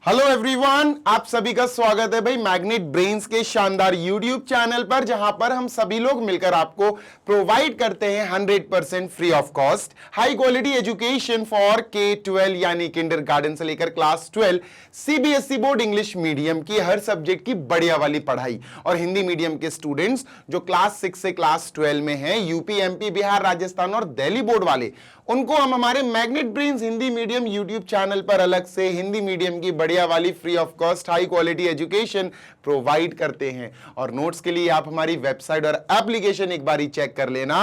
Hello everyone, आप सभी का स्वागत है भाई मैग्नेट ब्रेन्स के शानदार यूट्यूब चैनल पर, जहां पर हम सभी लोग मिलकर आपको प्रोवाइड करते हैं 100% free of cost high quality education for K-12 यानी किंडरगार्टन से लेकर class 12 CBSE board English medium की हर सब्जेक्ट की बढ़िया वाली पढ़ाई। और हिंदी मीडियम के स्टूडेंट्स जो क्लास 6 से क्लास 12 में हैं, यूपी, एमपी, बिहार, राजस्थान और दिल्ली बोर्ड वाले, उनको हम हमारे magnet brains Hindi medium YouTube channel पर अलग से हिंदी मीडियम की बढ़िया वाली free of cost high quality education provide करते हैं। और नोट्स के लिए आप हमारी वेबसाइट और एप्लीकेशन एक बार ही चेक कर लेना।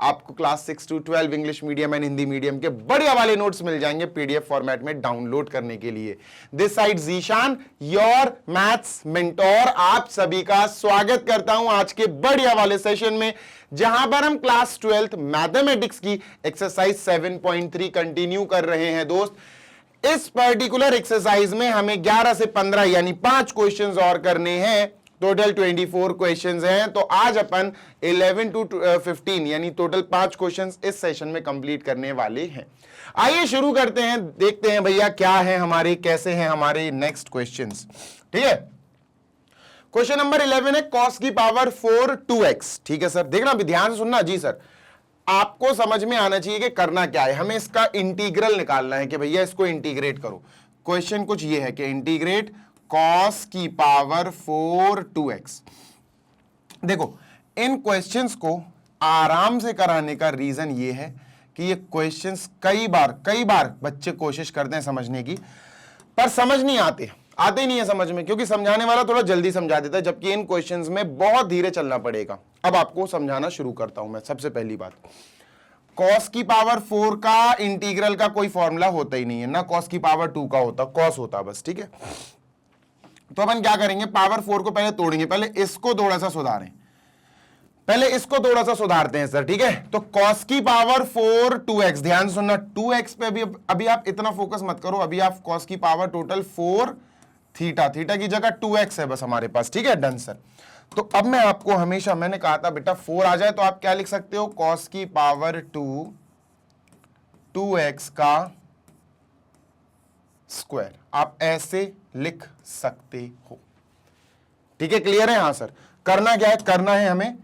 आपको class 6 to 12 English medium and Hindi medium के बढ़िया वाले नोट्स मिल जाएंगे पीडीएफ फॉर्मेट में डाउनलोड करने के लिए। This side Zeeshan, your maths mentor, आप सभी का स्वागत करता हूं आज के बढ़िया वाले सेशन में, जहां पर हम क्लास 12th मैथमेटिक्स की एक्सरसाइज 7.3 कंटिन्यू कर रहे हैं। दोस्त, इस पर्टिकुलर एक्सरसाइज में हमें 11 से 15 यानी 5 क्वेश्चंस और करने हैं। टोटल 24 क्वेश्चंस हैं, तो आज अपन 11 to 15 यानी टोटल 5 क्वेश्चंस इस सेशन में कंप्लीट करने वाले हैं। आइए शुरू करते हैं, देखते हैं भैया क्या है हमारे, कैसे हैं हमारे नेक्स्ट क्वेश्चंस। ठीक है, क्वेश्चन नंबर 11 है cos की पावर 4 2x। ठीक है सर, देखना अभी ध्यान से सुनना जी। सर, आपको समझ में आना चाहिए कि करना क्या है, हमें इसका इंटीग्रल निकालना है कि भैया इसको इंटीग्रेट करो। क्वेश्चन कुछ ये है कि इंटीग्रेट cos की पावर 4 2x। देखो, इन क्वेश्चंस को आराम से कराने का रीजन ये है कि ये क्वेश्चंस कई बार बच्चे कोशिश करते हैं समझने की, पर समझ नहीं आते नहीं है समझ में, क्योंकि समझाने वाला थोड़ा जल्दी समझा देता है, जबकि इन क्वेश्चंस में बहुत धीरे चलना पड़ेगा। अब आपको समझाना शुरू करता हूं मैं। सबसे पहली बात, cos की पावर 4 का इंटीग्रल का कोई फॉर्मूला होता ही नहीं है, ना cos की पावर 2 का होता, cos होता बस। ठीक है, तो अपन क्या करेंगे, पावर 4 को पहले तोड़ेंगे, पहले इसको थोड़ा सा सुधारते हैं सर। ठीक है, तो cos की पावर 4 2x, ध्यान से सुनना, 2x पे अभी आप इतना फोकस मत करो, अभी आप cos की पावर टोटल 4 थीटा की जगह 2x है बस हमारे पास। ठीक है, डन सर। तो अब मैं आपको हमेशा, मैंने कहा था बेटा 4 आ जाए तो आप क्या लिख सकते हो, cos की पावर 2x का स्क्वायर, आप ऐसे लिख सकते हो। ठीक है, क्लियर है? हाँ सर, करना क्या है, करना है हमें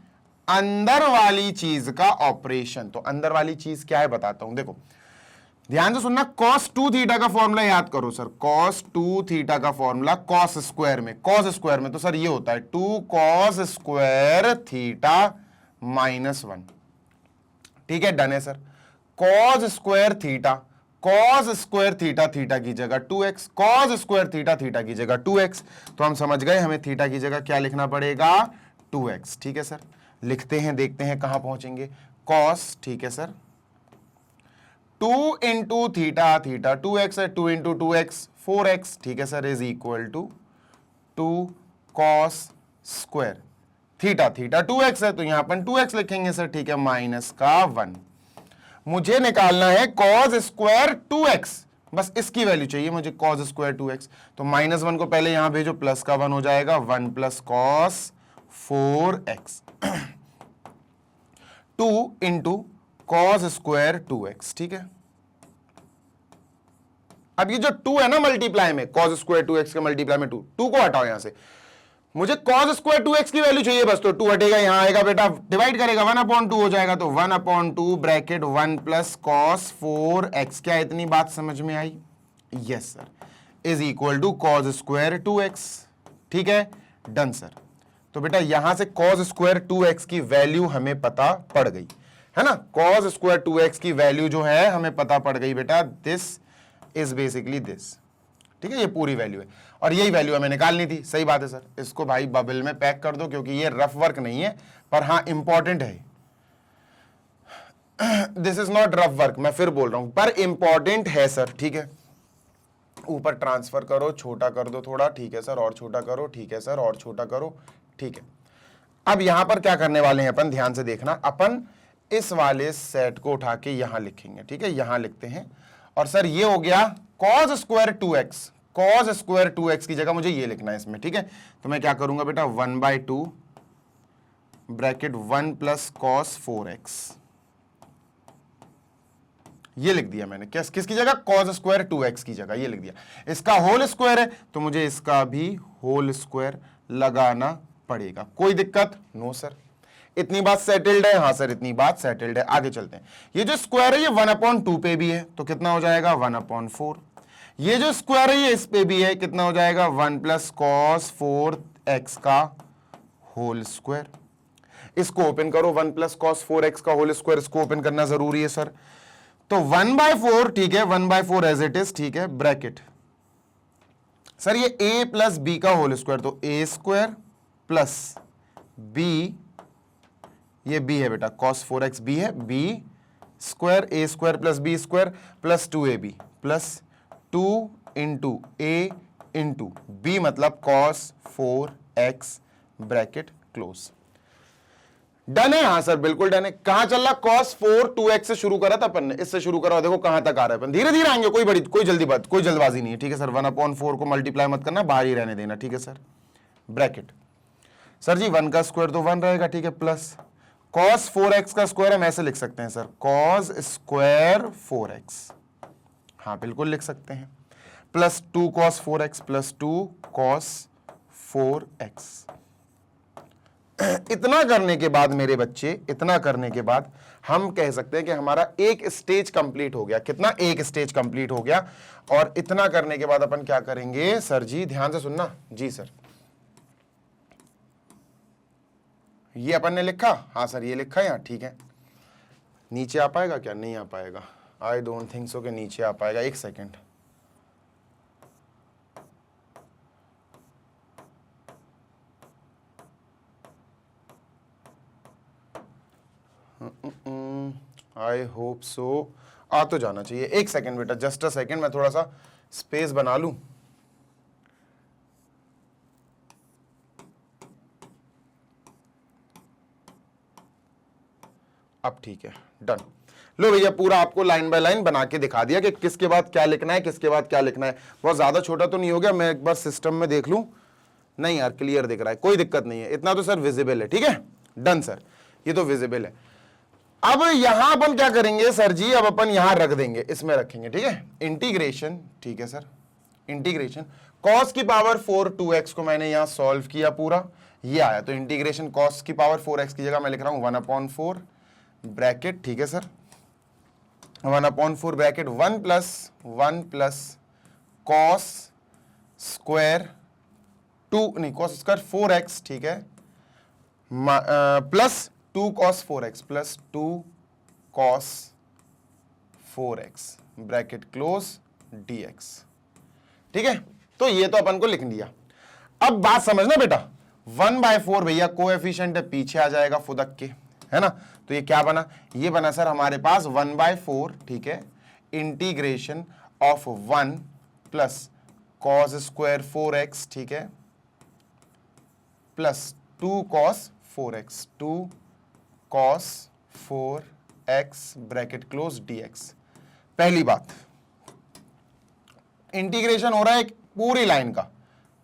अंदर वाली चीज का ऑपरेशन। तो अंदर वाली चीज क्या है बताता हूं, देखो ध्यान से सुनना। cos 2 थीटा का फॉर्मूला याद करो सर, cos 2 थीटा का फॉर्मूला cos स्क्वायर में, तो सर ये होता है 2 cos स्क्वायर थीटा -1। ठीक है, डन है सर। cos स्क्वायर थीटा की जगह 2x, cos स्क्वायर थीटा की जगह 2x। तो हम समझ गए हमें थीटा की जगह क्या लिखना पड़ेगा, 2x। ठीक है सर, लिखते हैं, देखते हैं कहां पहुंचेंगे। cos, ठीक है सर, 2 इंटू थीटा 2x है, 2 इंटू 2x 4x। ठीक है sir, is equal to 2 cos square theta 2x है, तो यहां पर 2x लिखेंगे सर। ठीक है, -1। मुझे निकालना है cos स्क्वायर 2x, बस इसकी वैल्यू चाहिए मुझे, cos स्क्वायर 2x। तो -1 को पहले यहां भेजो, प्लस का 1 हो जाएगा, 1 plus cos 4x 2 into cos square 2x। ठीक है, अब ये जो 2 है ना मल्टीप्लाई में, cos स्क्वायर 2x के मल्टीप्लाई में 2 को हटाओ यहां से, मुझे cos स्क्वायर 2x की वैल्यू चाहिए बस। तो 2 हटेगा, यहां आएगा बेटा, डिवाइड करेगा 1/2 हो जाएगा, तो 1/2 ब्रैकेट 1 प्लस cos 4x। क्या इतनी बात समझ में आई? Yes sir, is equal to cos square 2x। ठीक है, डन सर। तो बेटा यहां से cos स्क्वायर 2x की वैल्यू हमें पता पड़ गई है ना, cos स्क्वायर 2x की वैल्यू जो है हमें पता पड़ गई बेटा, दिस इज बेसिकली दिस। ठीक है, ये पूरी वैल्यू है और यही वैल्यू हमें निकालनी थी। सही बात है सर, इसको भाई बबल में पैक कर दो, क्योंकि ये रफ वर्क नहीं है, पर हाँ इंपॉर्टेंट है। This is not rough work, मैं फिर बोल रहा हूं, पर इंपॉर्टेंट है सर। ठीक है, ऊपर ट्रांसफर करो, छोटा कर दो थोड़ा। ठीक है सर, और छोटा करो। ठीक है सर, और छोटा करो। ठीक है, अब यहां पर क्या करने वाले हैं अपन, ध्यान से देखना। अपन इस वाले सेट को उठा के यहां लिखेंगे। ठीक है, यहां लिखते हैं, और सर ये हो गया cos स्क्वायर 2x की जगह मुझे ये लिखना है इसमें। ठीक है, तो मैं क्या करूंगा बेटा, 1/2 ब्रैकेट 1 प्लस cos 4x ये लिख दिया मैंने, किसकी जगह, कॉस स्क्वायर 2x की जगह ये लिख दिया। इसका होल स्क्वायर है तो मुझे इसका भी होल स्क्वायर लगाना पड़ेगा। कोई दिक्कत? No sir. इतनी बात सेटल्ड है? हाँ सर इतनी बात सेटल्ड है। आगे चलते हैं। ये जो स्क्वायर है ये 1/2 पे भी है तो कितना हो जाएगा 1/4। ये जो स्क्वायर है ये इस पे भी है, कितना हो जाएगा 1 + cos 4x का होल स्क्वायर। इसको ओपन करो, 1 + cos 4x का होल स्क्वायर, इसको ओपन करना जरूरी है सर। तो 1/4 ठीक है, 1/4 एज इट इज, ठीक है, ब्रैकेट। सर ये a + b का होल स्क्वायर, तो a² प्लस b, ये b है बेटा, cos 4x b है, b² a² + b² plus 2ab plus 2 × a × b मतलब cos 4x bracket close. Done है? हाँ सर बिल्कुल डन है। कहां चल रहा? cos 4 2x से शुरू करा था अपन ने, इससे शुरू करा, देखो कहां तक आ रहा है अपन, धीरे धीरे आएंगे, कोई जल्दबाजी नहीं है, ठीक है सर। 1/4 को मल्टीप्लाई मत करना, बाहर ही रहने देना, ठीक है सर। ब्रैकेट सर जी 1 का स्क्वायर तो 1 रहेगा, ठीक है, प्लस cos 4x का स्क्वायर हम ऐसे लिख सकते हैं सर, cos स्क्वायर 4x, हाँ बिल्कुल लिख सकते हैं, plus 2 cos 4x plus 2 cos 4x। इतना करने के बाद मेरे बच्चे, इतना करने के बाद हम कह सकते हैं कि हमारा एक स्टेज कंप्लीट हो गया। कितना? एक स्टेज कंप्लीट हो गया। और इतना करने के बाद अपन क्या करेंगे सर जी, ध्यान से सुनना जी सर। ये अपन ने लिखा, हाँ सर ये लिखा यहाँ, ठीक है। नीचे आ पाएगा क्या? नहीं आ पाएगा, आई डोंट थिंक सो कि नीचे आ पाएगा। एक सेकेंड, आई होप सो आ तो जाना चाहिए। एक सेकेंड बेटा, जस्ट अ सेकेंड, मैं थोड़ा सा स्पेस बना लूं। अब ठीक है, डन। लो भैया पूरा आपको लाइन बाय लाइन बना के दिखा दिया कि किसके बाद क्या लिखना है, किसके बाद क्या लिखना है। बहुत ज्यादा छोटा तो नहीं हो गया? मैं एक बार सिस्टम में देख लूं। नहीं यार क्लियर दिख रहा है, कोई दिक्कत नहीं है, इतना तो सर विजिबल है, ठीक है, डन सर, ये तो विजिबल है। अब यहां अपन क्या करेंगे सर जी, अब अपन यहां रख देंगे, इसमें रखेंगे, ठीक है, इंटीग्रेशन, ठीक है सर, इंटीग्रेशन cos की पावर 4 2x को मैंने यहां सॉल्व किया पूरा, ये आया, तो इंटीग्रेशन cos की पावर 4x की जगह मैं लिख रहा हूं 1/4 ब्रैकेट, ठीक है सर, 1/4 ब्रैकेट 1 + cos स्क्वायर 2 नहीं cos स्क्वायर 4x, ठीक है, plus 2 cos 4x plus 2 cos 4x bracket close dx, ठीक है। तो ये तो अपन को लिख दिया। अब बात समझना बेटा, 1/4 भैया कोएफिशिएंट है, पीछे आ जाएगा फुदक के, है ना। तो ये क्या बना? ये बना सर हमारे पास 1/4, ठीक है, integration of 1 + cos square 4x, ठीक है, plus 2 cos 4x 2 cos 4x bracket close dx। पहली बात, इंटीग्रेशन हो रहा है एक पूरी लाइन का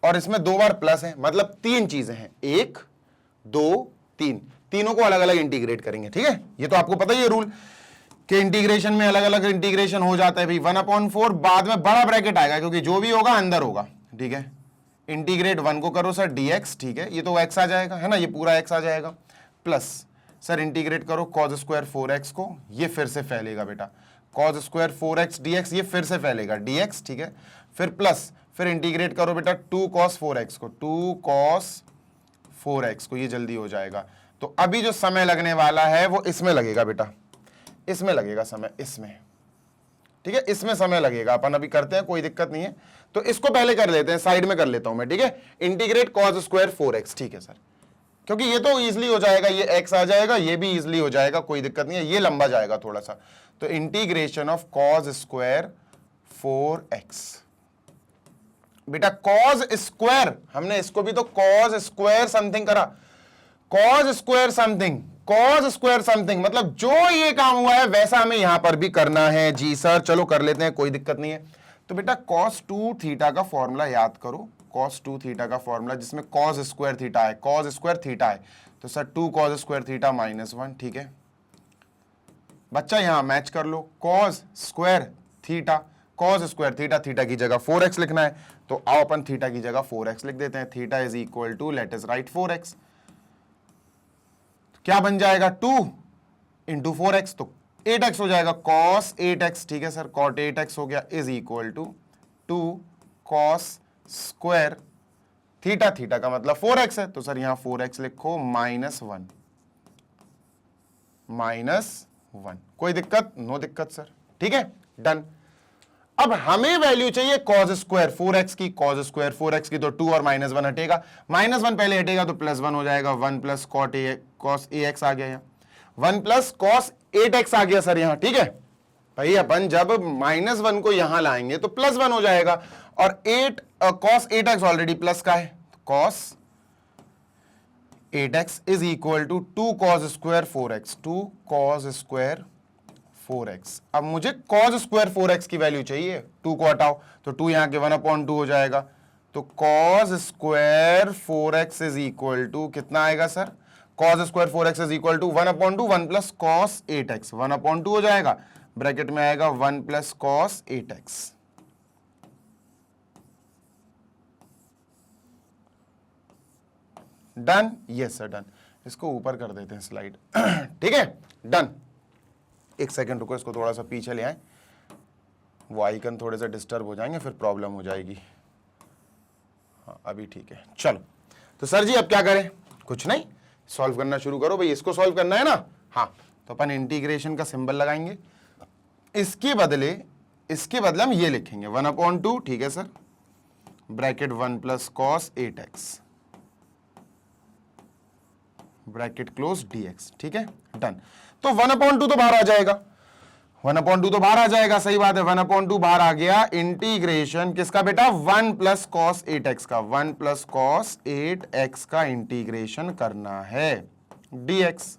और इसमें 2 बार प्लस है, मतलब 3 चीजें हैं, 1 2 3, तीनों को अलग अलग इंटीग्रेट करेंगे, ठीक है। ये तो आपको पता ही है रूल कि इंटीग्रेशन में अलग अलग इंटीग्रेशन हो जाता है भाई। 1/4 बाद में बड़ा ब्रैकेट आएगा क्योंकि जो भी होगा अंदर होगा, ठीक है। इंटीग्रेट 1 को करो सर dx, ठीक है, ये तो x आ जाएगा, है ना, ये पूरा x आ जाएगा, प्लस सर इंटीग्रेट करो cos स्क्वायर 4x को, ये फिर से फैलेगा बेटा, cos स्क्वायर 4x dx, ये फिर से फैलेगा dx, ठीक है, फिर प्लस फिर इंटीग्रेट करो बेटा 2 cos 4x को, 2 cos 4x को, ये जल्दी हो जाएगा। तो अभी जो समय लगने वाला है वो इसमें लगेगा बेटा, इसमें लगेगा समय, इसमें, ठीक है, इसमें समय लगेगा, अपन अभी करते हैं, कोई दिक्कत नहीं है। तो इसको पहले कर लेते हैं, साइड में कर लेता हूं मैं, ठीक है, इंटीग्रेट cos स्क्वायर 4x, ठीक है सर, क्योंकि ये तो इजीली हो जाएगा, ये x आ जाएगा, ये भी इजीली हो जाएगा, कोई दिक्कत नहीं है, ये लंबा जाएगा थोड़ा सा। तो integration of cos square 4x बेटा, cos स्क्वायर, हमने इसको भी तो cos स्क्वायर समथिंग करा, cos square something, cos square something, मतलब जो ये काम हुआ है वैसा हमें यहां पर भी करना है। जी सर, चलो कर लेते हैं, कोई दिक्कत नहीं है। तो बेटा cos 2 थीटा का फॉर्मूला याद करो, cos 2 थीटा का फॉर्मूला जिसमें cos स्क्वायर थीटा है, cos स्क्वायर थीटा है, तो सर 2 cos स्क्वायर थीटा -1, ठीक है, बच्चा यहां मैच कर लो, cos square theta, cos square theta, theta की जगह 4x लिखना है, तो आओ अपन थीटा की जगह 4x लिख देते हैं। Theta is equal to, let us write 4x, क्या बन जाएगा 2 इंटू 4x, तो 8x हो जाएगा, cos 8x, ठीक है सर, cot 8x हो गया, is equal to 2 cos square theta, theta का मतलब 4x है, तो सर यहां 4x लिखो, -1, -1, कोई दिक्कत? नो दिक्कत सर, ठीक है, डन। अब हमें वैल्यू चाहिए cos स्क्वायर 4x की, cos स्क्वायर 4x की, तो 2 और -1 हटेगा, -1 पहले हटेगा तो +1 हो जाएगा, 1 प्लस cos ax आ गया, यहाँ 1 प्लस cos 8x आ गया सर यहाँ, ठीक है भाई। अपन जब -1 को यहां लाएंगे तो +1 हो जाएगा, और cos 8x ऑलरेडी प्लस का है, cos 8x is equal to 2 cos square 4x, 2 cos square 4x। अब मुझे cos स्क्वायर 4x की वैल्यू चाहिए, 2 को हटाओ तो 2 यहां के 1/2 हो जाएगा, तो cos square 4x is equal to कितना आएगा sir, cos square 4x is equal to 1/2, 1 plus cos 8x, 1/2 हो जाएगा, ब्रैकेट में आएगा 1 plus cos 8x। Done, yes sir done. इसको ऊपर कर देते हैं स्लाइड, ठीक है, डन। एक सेकंड रुको, इसको थोड़ा सा पीछे ले आए, वो आइकन थोड़े से डिस्टर्ब हो जाएंगे, फिर प्रॉब्लम हो जाएगी। हाँ अभी ठीक है, चलो। तो सर जी अब क्या करें? कुछ नहीं, सॉल्व करना शुरू करो भाई, इसको सॉल्व करना है ना। हाँ, तो अपन इंटीग्रेशन का सिंबल लगाएंगे, इसके बदले हम ये लिखेंगे 1/2, ठीक है sir, bracket 1 plus cos 8x, bracket close dx, ठीक है, डन। तो 1/2 तो बाहर आ जाएगा, 1/2 तो बाहर आ जाएगा, सही बात है, 1/2 बाहर आ गया। इंटीग्रेशन किसका बेटा? 1 प्लस cos 8x का, 1 प्लस cos 8x का इंटीग्रेशन करना है dx।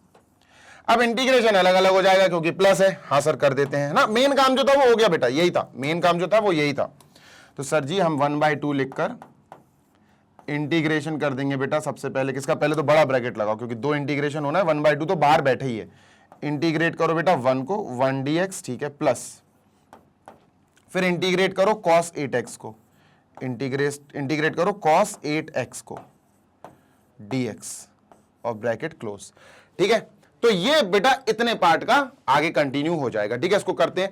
अब इंटीग्रेशन अलग अलग हो जाएगा क्योंकि प्लस है, हाँ सर कर देते हैं ना, मेन काम जो था वो हो गया बेटा, यही था मेन काम जो था वो यही था। तो सर जी हम 1/2 लिखकर इंटीग्रेशन कर देंगे बेटा। सबसे पहले किसका? पहले तो बड़ा ब्रैकेट लगाओ क्योंकि 2 इंटीग्रेशन होना है, 1/2 तो बाहर बैठे ही है। इंटीग्रेट करो बेटा 1 को, 1 dx, ठीक है, प्लस फिर इंटीग्रेट करो cos 8x को, इंटीग्रेट करो cos 8x को dx और ब्रैकेट क्लोज, ठीक है। तो ये बेटा इतने पार्ट का आगे कंटिन्यू हो जाएगा, ठीक है। इसको करते हैं,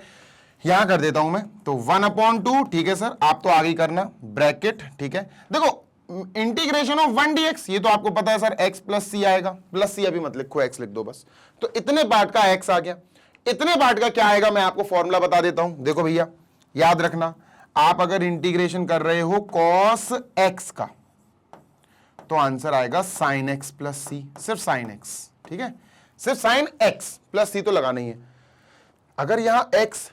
यहां कर देता हूं मैं, तो 1/2, ठीक है सर, आप तो आगे करना, ब्रैकेट, ठीक है। देखो इंटीग्रेशन ऑफ 1 dx, ये तो आपको पता है सर, x प्लस सी आएगा, प्लस सी अभी मत लिखो, x लिख दो बस। तो इतने पार्ट का x आ गया, इतने पार्ट का क्या आएगा मैं आपको फॉर्मूला बता देता हूं। देखो भैया याद रखना, आप अगर इंटीग्रेशन कर रहे हो cos x का तो आंसर आएगा sin x प्लस सी, सिर्फ sin x, ठीक है, सिर्फ sin x प्लस सी तो लगाना ही है। अगर यहां x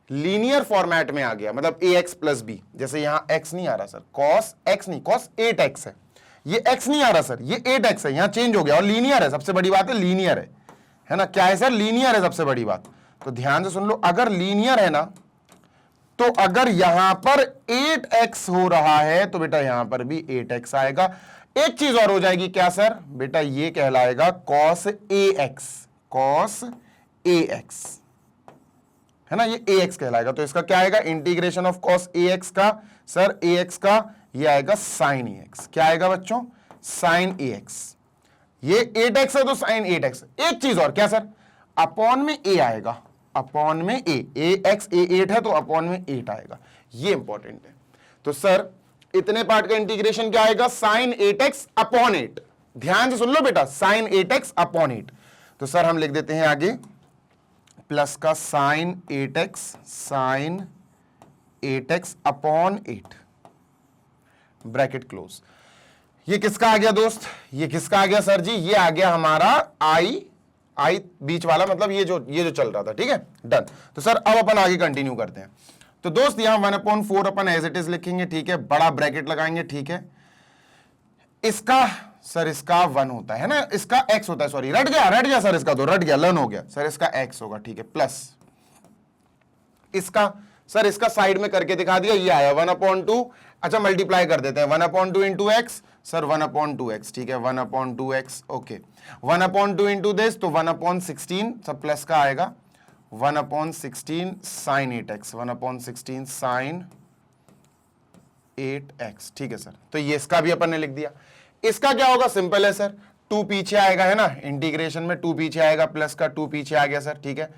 लीनियर फॉर्मेट में आ गया, मतलब ax प्लस बी, जैसे यहां x नहीं आ रहा सर, cos x नहीं, cos 8x है, ये x नहीं आ रहा सर, ये 8x है, यहां चेंज हो गया और लीनियर है, सबसे बड़ी बात है लीनियर है ना। क्या है सर? लीनियर है, सबसे बड़ी बात। तो ध्यान से सुन लो, अगर लीनियर है ना, तो अगर यहां पर 8x हो रहा है तो बेटा यहां पर भी 8x आएगा। एक चीज और हो जाएगी, क्या सर? बेटा ये कहलाएगा cos ax, cos ax है ना, ये ax कहलाएगा। तो इसका क्या आएगा? इंटीग्रेशन ऑफ cos ax का सर, ax का ये आएगा sin ax। क्या आएगा बच्चों? sin ax। ये 8x है तो sin 8x। एक चीज और, क्या सर? अपॉन में a आएगा, अपॉन में ax, a 8 है तो अपॉन में 8 आएगा, ये इंपॉर्टेंट है। तो सर इतने पार्ट का इंटीग्रेशन क्या आएगा? sin 8x upon 8। ध्यान से सुन लो बेटा, sin 8x अपॉन 8। तो सर हम लिख देते हैं आगे प्लस का sin 8x upon 8, bracket close. ये किसका आ गया दोस्त? ये किसका आ गया सर जी? ये आ गया हमारा आई बीच वाला, मतलब ये जो चल रहा था, ठीक है, डन। तो सर अब अपन आगे कंटिन्यू करते हैं। तो दोस्त यहां 1/4 अपन एज इट इज लिखेंगे, ठीक है, बड़ा ब्रैकेट लगाएंगे, ठीक है। इसका सर, इसका 1 होता है ना, इसका x होता है, सॉरी रट गया सर, इसका तो रट गया, लर्न हो गया सर, इसका x होगा, ठीक है, प्लस इसका सर, इसका साइड में करके दिखा दिया, ये आया 1/2। अच्छा मल्टीप्लाई कर देते हैं, 1/2 इंटू एक्स, सर 1/2x, ठीक है, 1/2x, ओके, 1/2 इंटू दिस तो 1/16, सब प्लस का आएगा, 1/16 साइन 8x, 1/16 साइन 8x, ठीक है सर। तो ये इसका भी अपन ने लिख दिया। इसका क्या होगा, सिंपल है सर, 2 पीछे आएगा, है ना, इंटीग्रेशन में 2 पीछे आएगा, प्लस का 2 पीछे आ गया सर, ठीक है।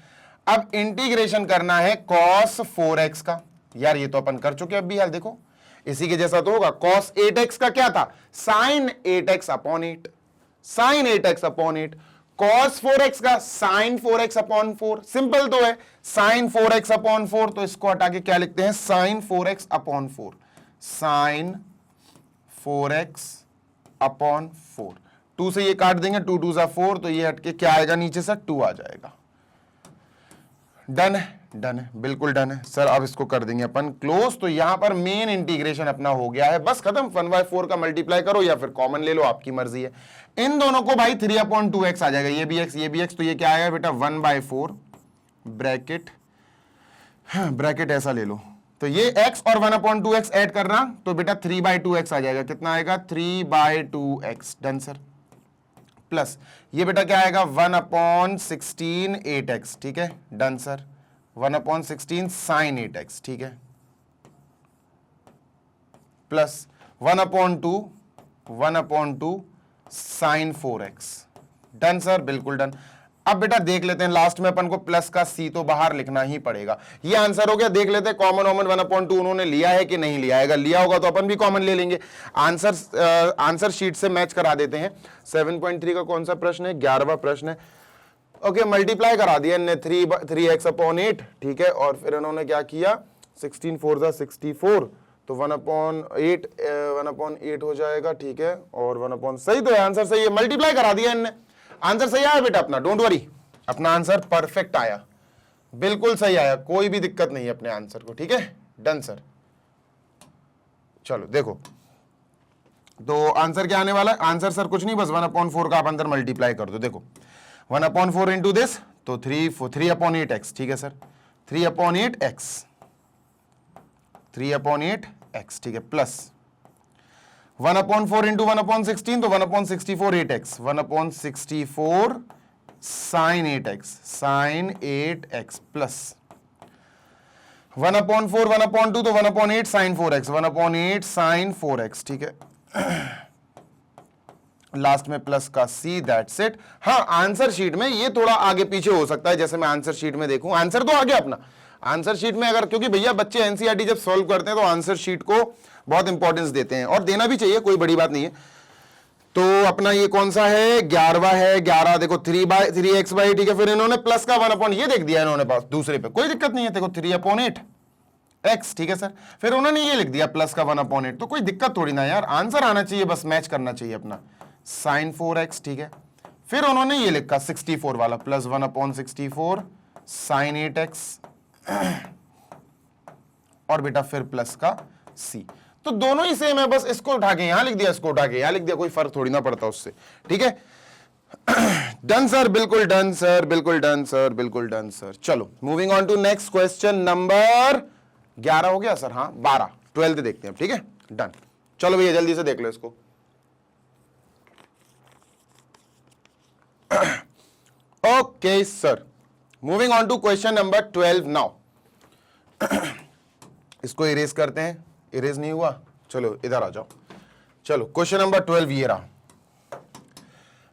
अब इंटीग्रेशन करना है cos 4x का, यार ये तो अपन कर चुके अब भी, यार देखो इसी के जैसा तो होगा। cos 8x का क्या था, sin 8x upon 8, sin 8x upon 8। cos 4x का sin 4x अपॉन 4, सिंपल तो है, sin 4x अपॉन 4, तो इसको हटा के क्या लिखते हैं, sin 4x upon 4, sin 4x upon 4। 2 से ये काट देंगे, 2 2 सा 4, तो ये हटके क्या आएगा नीचे से, 2 आ जाएगा। डन है, डन है, बिल्कुल डन है सर। अब इसको कर देंगे अपन क्लोज। तो यहां पर मेन इंटीग्रेशन अपना हो गया है, बस खत्म। 1/4 का मल्टीप्लाई करो या फिर कॉमन ले लो, आपकी मर्जी है। इन दोनों को भाई 3/2x आ जाएगा, ये भी x ये भी x, तो ये क्या आएगा बेटा 1/4 ब्रैकेट, ब्रैकेट ऐसा ले लो, तो ये x और 1/2x ऐड करना, तो बेटा 3/2x आ जाएगा। कितना आएगा, 3/2x। Done sir. प्लस ये बेटा क्या आएगा, 1/16 8x, ठीक है, डन सर। 1/16 साइन 8x, ठीक है, plus 1/2 sine 4x, done sir, बिल्कुल डन। अब बेटा देख लेते हैं, लास्ट में अपन को प्लस का c तो बाहर लिखना ही पड़ेगा। ये आंसर हो गया। देख लेते हैं कॉमन 1/2 उन्होंने लिया है कि नहीं लिया है। लिया होगा तो अपन भी कॉमन ले लेंगे। आंसर शीट से मैच करा देते हैं। 7.3 का कौन सा प्रश्न है, 11वां प्रश्न है। ओके, मल्टीप्लाई करा दिया इन्होंने 3x अपॉन 8, ठीक है, और फिर इन्होंने क्या किया, 16 4 64, तो 1/8 हो जाएगा, ठीक है, और 1 सही तो है, आंसर सही है, मल्टीप्लाई करा दिया इनने, आंसर सही आया बेटा अपना, डोंट वरी, अपना आंसर परफेक्ट आया, बिल्कुल सही आया, कोई भी दिक्कत नहीं है अपने आंसर को, ठीक है, डन सर। चलो देखो, तो आंसर क्या आने वाला है, आंसर सर कुछ नहीं, बस 1/4 का आप अंदर मल्टीप्लाई कर दो। देखो 1/4 इंटू दिस, तो 3/8x, ठीक है सर, 3/8x, 3/8x, ठीक है, प्लस 1/4 इंटू 1/16, तो 1/64 8x, 1/64 sign 8x, sign 8x, plus 1/4 1/2, तो 1/8 साइन 4x, 1/8 साइन 4x, ठीक है, लास्ट में प्लस का c, दैट्स इट। हाँ, आंसर शीट में ये थोड़ा आगे पीछे हो सकता है, जैसे मैं आंसर शीट में देखूं, आंसर तो आ गया अपना, आंसर शीट में अगर, क्योंकि भैया बच्चे एनसीईआरटी जब सॉल्व करते हैं तो आंसर शीट को बहुत इंपॉर्टेंस देते हैं, और देना भी चाहिए, कोई बड़ी बात नहीं है। तो अपना ये कौन सा है, 11वां है, 11 देखो 3x बाई, ठीक है, फिर इन्होंने प्लस का 1 ये देख दिया इन्होंने पास दूसरे पे, कोई दिक्कत नहीं है, देखो 3/8x, ठीक है सर, फिर उन्होंने ये लिख दिया प्लस का 1/8, तो कोई दिक्कत थोड़ी ना यार, आंसर आना चाहिए, बस मैच करना चाहिए अपना, साइन 4x, ठीक है, फिर उन्होंने ये लिखा 64 वाला, प्लस 1/64 साइन 8x, और बेटा फिर प्लस का c, तो दोनों ही सेम है, बस इसको उठा के यहां लिख दिया, इसको उठा के यहां लिख दिया, कोई फर्क थोड़ी ना पड़ता उससे, ठीक है। डन सर, बिल्कुल डन सर, बिल्कुल डन सर, बिल्कुल डन सर। चलो moving on to next question number 11 हो गया सर, हाँ 12, 12 देखते हैं, ठीक है, डन। चलो भैया जल्दी से देख लो इसको। Okay sir, moving on to question number 12 now. इसको इरेज करते हैं, इरेज नहीं हुआ, चलो इधर आ जाओ। चलो क्वेश्चन नंबर 12 ये रहा,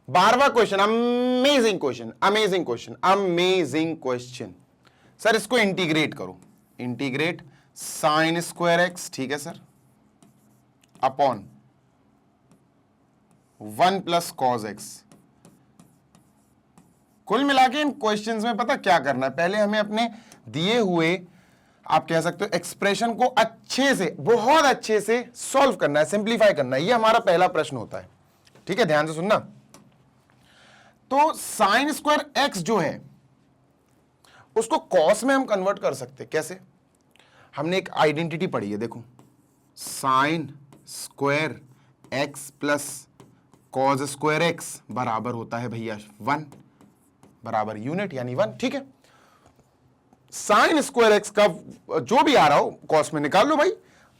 12वां question, amazing question, amazing question, amazing question. Sir इसको इंटीग्रेट करो, इंटीग्रेट साइन स्क्वायर एक्स, ठीक है sir, upon 1 plus cos x. कुल मिला के इन क्वेश्चंस में पता क्या करना है, पहले हमें अपने दिए हुए, आप कह सकते हो, एक्सप्रेशन को अच्छे से, बहुत अच्छे से सॉल्व करना है, सिंप्लीफाई करना है, ये हमारा पहला प्रश्न होता है, ठीक है, ध्यान से सुनना। तो साइन स्क्वायर एक्स जो है उसको कॉस में हम कन्वर्ट कर सकते हैं, कैसे, हमने एक आइडेंटिटी पढ़ी है, देखो, sign square x plus cos square x बराबर होता है भैया 1, बराबर यूनिट यानी 1, ठीक है। साइन स्क्वायर एक्स का जो भी आ रहा हो कॉस में निकाल लो भाई,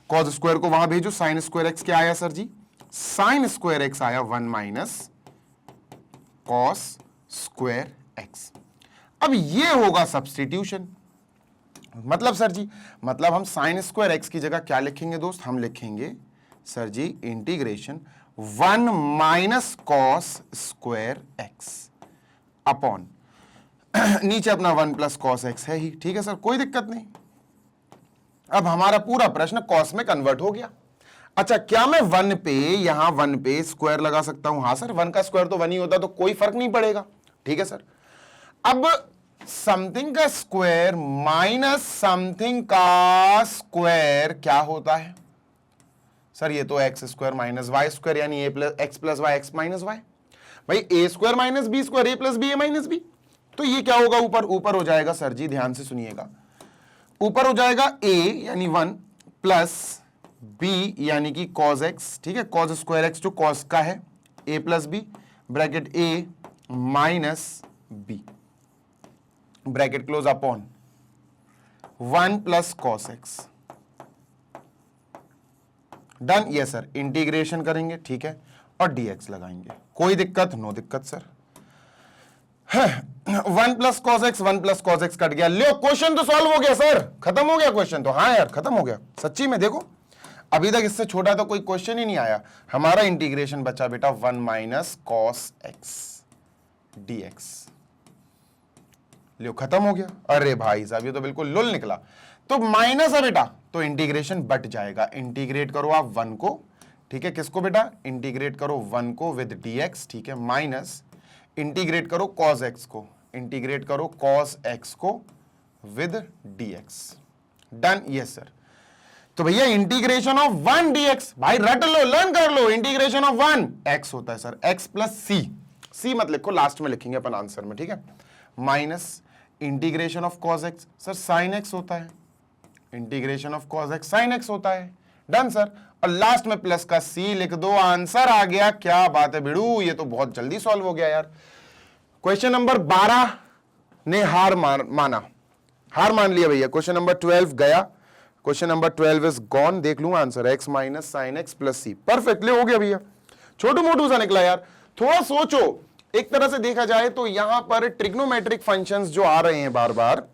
कॉस स्क्वायर को वहां भेजो, साइन स्क्वायर एक्स क्या आया सर जी, साइन स्क्वायर एक्स आया 1 माइनस कॉस स्क्वायर एक्स। अब ये होगा सब्स्टिट्यूशन। मतलब सर जी, मतलब हम साइन स्क्वायर एक्स की जगह क्या लिखेंगे दोस्त, हम लिखेंगे sir ji integration 1 minus cos square x upon नीचे अपना 1 प्लस कॉस एक्स है ही, ठीक है सर, कोई दिक्कत नहीं। अब हमारा पूरा प्रश्न कॉस में कन्वर्ट हो गया। अच्छा, क्या मैं 1 पे, यहां 1 पे स्क्वायर लगा सकता हूं? हां सर, 1 का स्क्वायर तो 1 ही होता, तो कोई फर्क नहीं पड़ेगा, ठीक है सर। अब समथिंग का स्क्वायर माइनस समथिंग का स्क्वायर क्या होता है सर? ये तो x square minus y square, यानी a plus x plus y x minus y. भाई a square minus B square, a plus b a minus b. तो ये क्या होगा ऊपर? ऊपर हो जाएगा सर जी, ध्यान से सुनिएगा, ऊपर हो जाएगा ए यानी 1 प्लस बी यानी कि कॉस एक्स, ठीक है, कॉस स्क्वायर एक्स जो कॉस का है, a plus b bracket a minus b bracket close upon 1 plus cos x. Done? Yes sir, integration करेंगे, ठीक है, और dx लगाएंगे। कोई दिक्कत? नो दिक्कत sir. 1 plus cos x, 1 plus cos x cut गया। लो, क्वेश्चन तो सॉल्व हो गया सर, खत्म हो गया क्वेश्चन तो। हाँ यार, खत्म हो गया सच्ची में। देखो, अभी तक इससे छोटा तो कोई क्वेश्चन ही नहीं आया। हमारा इंटीग्रेशन बचा बेटा 1 माइनस कॉस एक्स dx। लो, खत्म हो गया। अरे भाई साहब, ये तो बिल्कुल लुल निकला। तो माइनस है बेटा, तो इंटीग्रेशन बट जाएगा। इंटीग्रेट करो आप 1 को, ठीक है, किसको बेटा? इंटीग्रेट करो 1 को विद dx, ठीक है, माइनस इंटीग्रेट करो cos x को, इंटीग्रेट करो cos x को with dx। Done? Yes sir. तो भैया इंटीग्रेशन ऑफ 1 dx, भाई रट लो, लर्न कर लो। इंटीग्रेशन ऑफ 1 x होता है सर, x प्लस c मत लिखो, लास्ट में लिखेंगे अपन आंसर में, ठीक है, minus integration of cos x sir sine x होता है, integration of cos x sine x होता है। Done sir. और लास्ट में प्लस का c लिख दो, आंसर आ गया। क्या बात है भिड़ू, ये तो बहुत जल्दी सॉल्व हो गया यार। क्वेश्चन नंबर 12 ने हार मान लिया भैया। क्वेश्चन नंबर 12 गया, क्वेश्चन नंबर 12 इज गॉन। देख लूंगा answer, x minus sine x plus c. Perfectly हो गया भैया, छोटू मोटू सा निकला यार। थोड़ा सोचो, एक तरह से देखा जाए तो यहां पर ट्रिग्नोमेट्रिक फंक्शंस जो आ रहे हैं बार बार,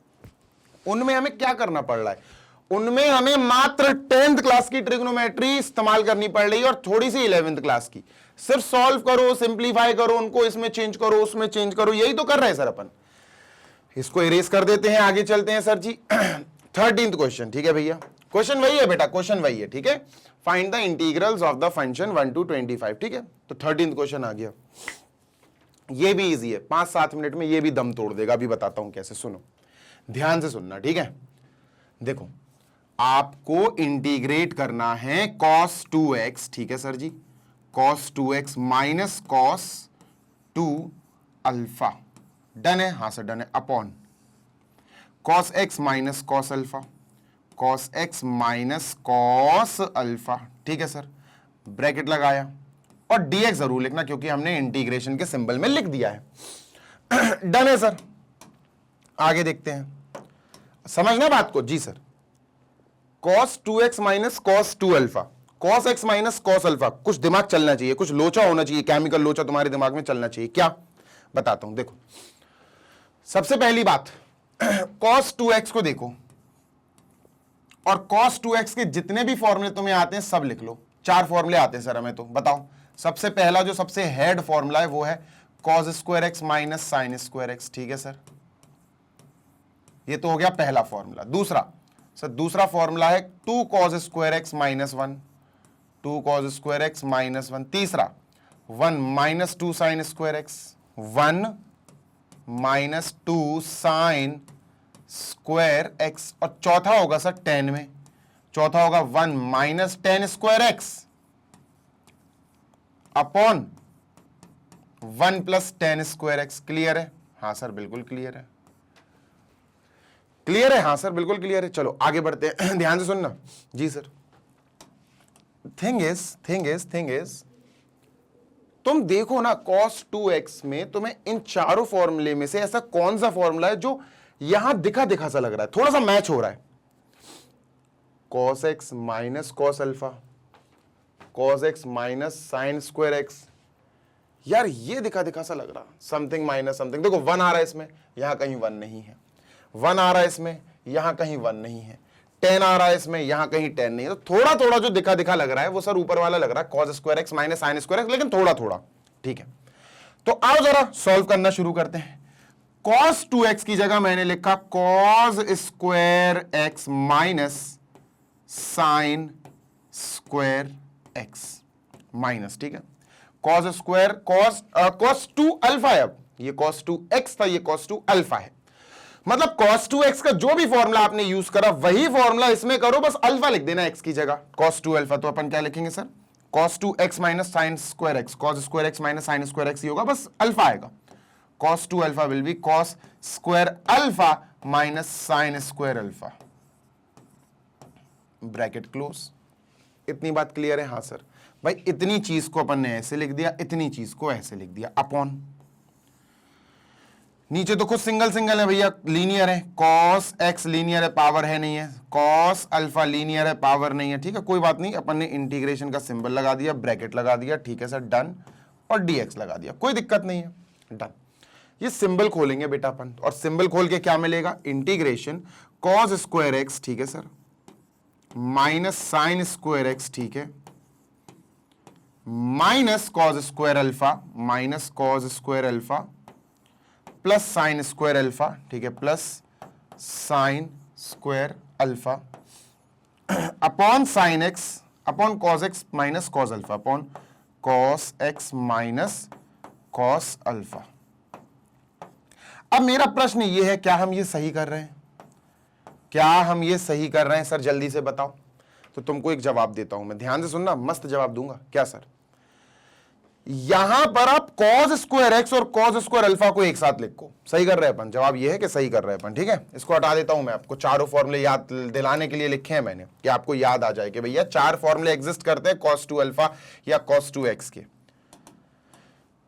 उनमें हमें क्या करना पड़ रहा है? उनमें हमें मात्र 10th क्लास की ट्रिग्नोमेट्री इस्तेमाल करनी पड़ रही है और थोड़ी सी 11th क्लास की। सिर्फ सॉल्व करो, सिंप्लीफाई करो, उनको इसमें चेंज करो, उसमें चेंज करो, यही तो कर रहे हैं सर अपन। इसको इरेज कर देते हैं, आगे चलते हैं सर जी। 13th क्वेश्चन, ठीक है भैया, क्वेश्चन वही है बेटा, क्वेश्चन वही है, ठीक है। Find the integrals of the function 1 to 25, ठीक है। तो 13th क्वेश्चन आ गया। ये भी इजी है, 5-7 मिनट में ये भी दम तोड़ देगा। अभी बताता हूं कैसे, सुनो, ध्यान से सुनना, ठीक है। देखो, आपको इंटीग्रेट करना है cos 2x, ठीक है सर जी, cos 2x minus cos 2 alpha. Done है? हां सर डन है। Upon cos x minus cos alpha, cos x minus cos alpha, ठीक है सर, ब्रैकेट लगाया और dx जरूर लिखना क्योंकि हमने इंटीग्रेशन के सिंबल में लिख दिया है। डन है सर। आगे देखते हैं, समझना बात को। जी sir, cos 2x minus cos 2 alpha, cos x minus cos alpha, कुछ दिमाग चलना चाहिए, कुछ लोचा होना चाहिए, केमिकल लोचा तुम्हारे दिमाग में चलना चाहिए। क्या? बताता हूं, देखो, सबसे पहली बात, cos 2x को देखो और cos 2x के जितने भी फॉर्मूले तुम्हें आते हैं सब लिख लो। 4 फॉर्मूले आते हैं सर हमें, तो बताओ। सबसे पहला जो सबसे हेड फॉर्मूला है वो है cos square x minus sine square x, ठीक है सर, ये तो हो गया पहला फॉर्मूला। दूसरा सर, दूसरा फॉर्मूला है 2 cos square x minus 1, 2 cos square x minus 1। तीसरा 1 minus 2 sine square x, 1 minus 2 sine square x। और चौथा होगा सर 10 में, चौथा होगा 1 minus 10 square x upon 1 plus 10 square x। Clear है? हाँ सर बिल्कुल क्लियर है। क्लियर है? हाँ सर बिल्कुल क्लियर है। चलो आगे बढ़ते हैं, ध्यान से सुनना। जी सर, थिंग इज तुम देखो ना, cos 2x में तुम्हें इन चारों फॉर्मूले में से ऐसा कौन सा फॉर्मूला है जो यहां दिखा दिखा सा लग रहा है, थोड़ा सा मैच हो रहा है? cos x minus cos alpha, cos x minus sine square x, यार ये दिखा दिखा सा लग रहा, समथिंग माइनस समथिंग। देखो 1 आ रहा है इसमें, यहां कहीं 1 नहीं है, 1 आ रहा है इसमें, यहां कहीं 1 नहीं है, 10 आ रहा है इसमें, यहां कहीं 10 नहीं है। तो थोड़ा थोड़ा जो दिखा दिखा लग रहा है वो सर ऊपर वाला लग रहा है cos square x minus sine square x, लेकिन थोड़ा थोड़ा। ठीक है, तो आओ जरा सॉल्व करना शुरू करते हैं। cos 2x की जगह मैंने लिखा cos square x minus sine square x minus, ठीक है, cos स्क्वायर cos 2 अल्फा है। अब ये cos 2x था, ये cos 2 अल्फा है। मतलब cos 2x का जो भी फॉर्मूला आपने यूज करा वही फॉर्मूला इसमें करो, बस अल्फा लिख देना x की जगह, cos 2 अल्फा। तो अपन क्या लिखेंगे sir, cos 2x minus sine square x, cos square x minus sine square x ही होगा, बस अल्फा आएगा। cos 2 alpha will be cos square alpha minus sine square alpha, bracket close. इतनी बात क्लियर है? हाँ सर। भाई इतनी चीज को अपन ने ऐसे लिख दिया, इतनी चीज को ऐसे लिख दिया, अपॉन नीचे तो खुद सिंगल सिंगल है भैया, लीनियर है, cos x लीनियर है, पावर है नहीं है, cos अल्फा लीनियर है, पावर नहीं है। ठीक है, कोई बात नहीं, अपन ने इंटीग्रेशन का सिंबल लगा दिया, ब्रैकेट लगा दिया, ठीक है सर, डन, और dx लगा दिया, कोई दिक्कत नहीं है, डन। ये सिंबल खोलेंगे बेटा अपन, और सिंबल खोल के क्या मिलेगा, इंटीग्रेशन cos स्क्वायर एक्स, ठीक है sir, minus sine square x, ठीक है, minus cos square alpha, minus cos square alpha plus sine square alpha, ठीक है, plus sine square alpha upon sine x upon cos x minus cos alpha, upon cos x minus cos alpha. अब मेरा प्रश्न ये है, क्या हम ये सही कर रहे हैं? क्या हम ये सही कर रहे हैं सर? जल्दी से बताओ। तो तुमको एक जवाब देता हूं मैं, ध्यान से सुनना, मस्त जवाब दूंगा। क्या सर? यहां पर आप cos स्क्वायर एक्स और cos स्क्वायर अल्फा को एक साथ लिखो, सही कर रहे हैं अपन। जवाब ये है कि सही कर रहे हैं अपन। ठीक है, इसको हटा देता हूं मैं, आपको चारों फॉर्मूले याद दिलाने के लिए लिखे हैं मैंने, कि आपको याद आ जाए कि भैया 4 फॉर्मूले एग्जिस्ट करते हैं cos 2 अल्फा या cos 2 एक्स के।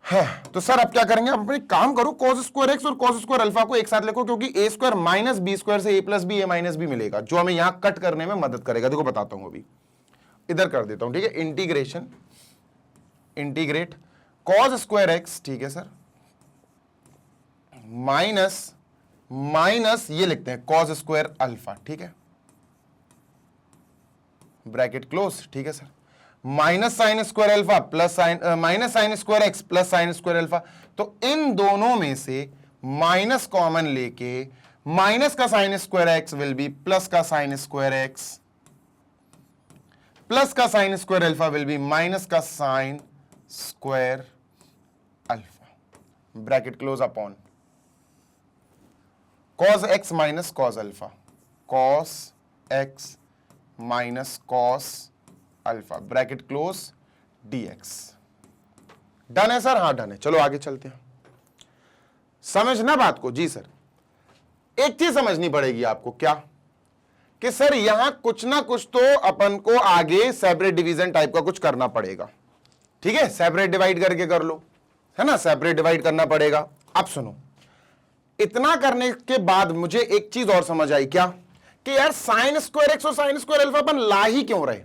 हाँ, तो सर अब क्या करेंगे, आप अपने काम करो, cos स्क्वायर एक्स और cos स्क्वायर अल्फा को एक साथ लिखो, क्योंकि a square minus B square से a plus B a minus B मिलेगा, जो हमें यहां कट करने में मदद करेगा। देखो बताता हूं, अभी इधर कर देता हूं। ठीक है, integration, integrate cos square x, ठीक है सर, माइनस माइनस ये लिखते हैं cos स्क्वायर अल्फा, ठीक है, ब्रैकेट क्लोज। ठीक है sir, minus sine square alpha plus sine minus sine square x plus sine square alpha. तो इन दोनों में से माइनस कॉमन लेके माइनस का sine square x will be plus का साइन स्क्वायर एक्स, प्लस का sine square alpha will be minus का sine square alpha, bracket close, upon cos x minus cos alpha, cos x minus cos alpha, bracket close, dx। Done है sir? हाँ done है। चलो आगे चलते हैं, समझना बात को। जी सर, एक चीज समझनी पड़ेगी आपको, क्या कि सर यहां कुछ ना कुछ तो अपन को आगे सेपरेट डिवीजन टाइप का कुछ करना पड़ेगा। ठीक है, सेपरेट डिवाइड करके कर लो, है ना, सेपरेट डिवाइड करना पड़ेगा। अब सुनो, इतना करने के बाद मुझे एक चीज और समझ आई, क्या कि यार साइन स्क्वायर एक्स और साइन स्क्वायर अल्फा अपन ला ही क्यों रहे?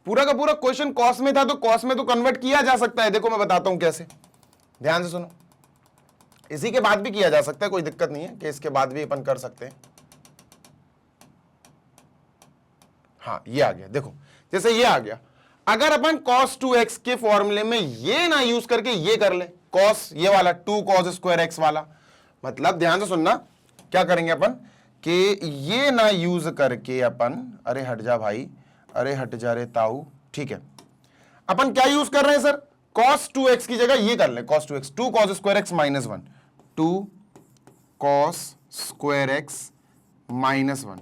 पूरा का पूरा क्वेश्चन कॉस में था, तो कॉस में तो कन्वर्ट किया जा सकता है। देखो मैं बताता हूं कैसे, ध्यान से सुनो। इसी के बाद भी किया जा सकता है, कोई दिक्कत नहीं है कि इसके बाद भी अपन कर सकते हैं। हाँ ये आ गया, देखो जैसे ये आ गया। अगर अपन cos 2x के फॉर्मूले में ये ना यूज करके ये कर ले, cos ये वाला 2 cos स्क्वायर एक्स वाला, मतलब ध्यान से सुनना, क्या करेंगे अपन कि ये ना यूज करके अपन, अरे हट जा भाई, अरे हट जा रे ताऊ। ठीक है, अपन क्या यूज कर रहे हैं सर, cos 2x की जगह ये कर ले, cos 2x, 2 cos square x minus 1, 2 cos square x minus 1,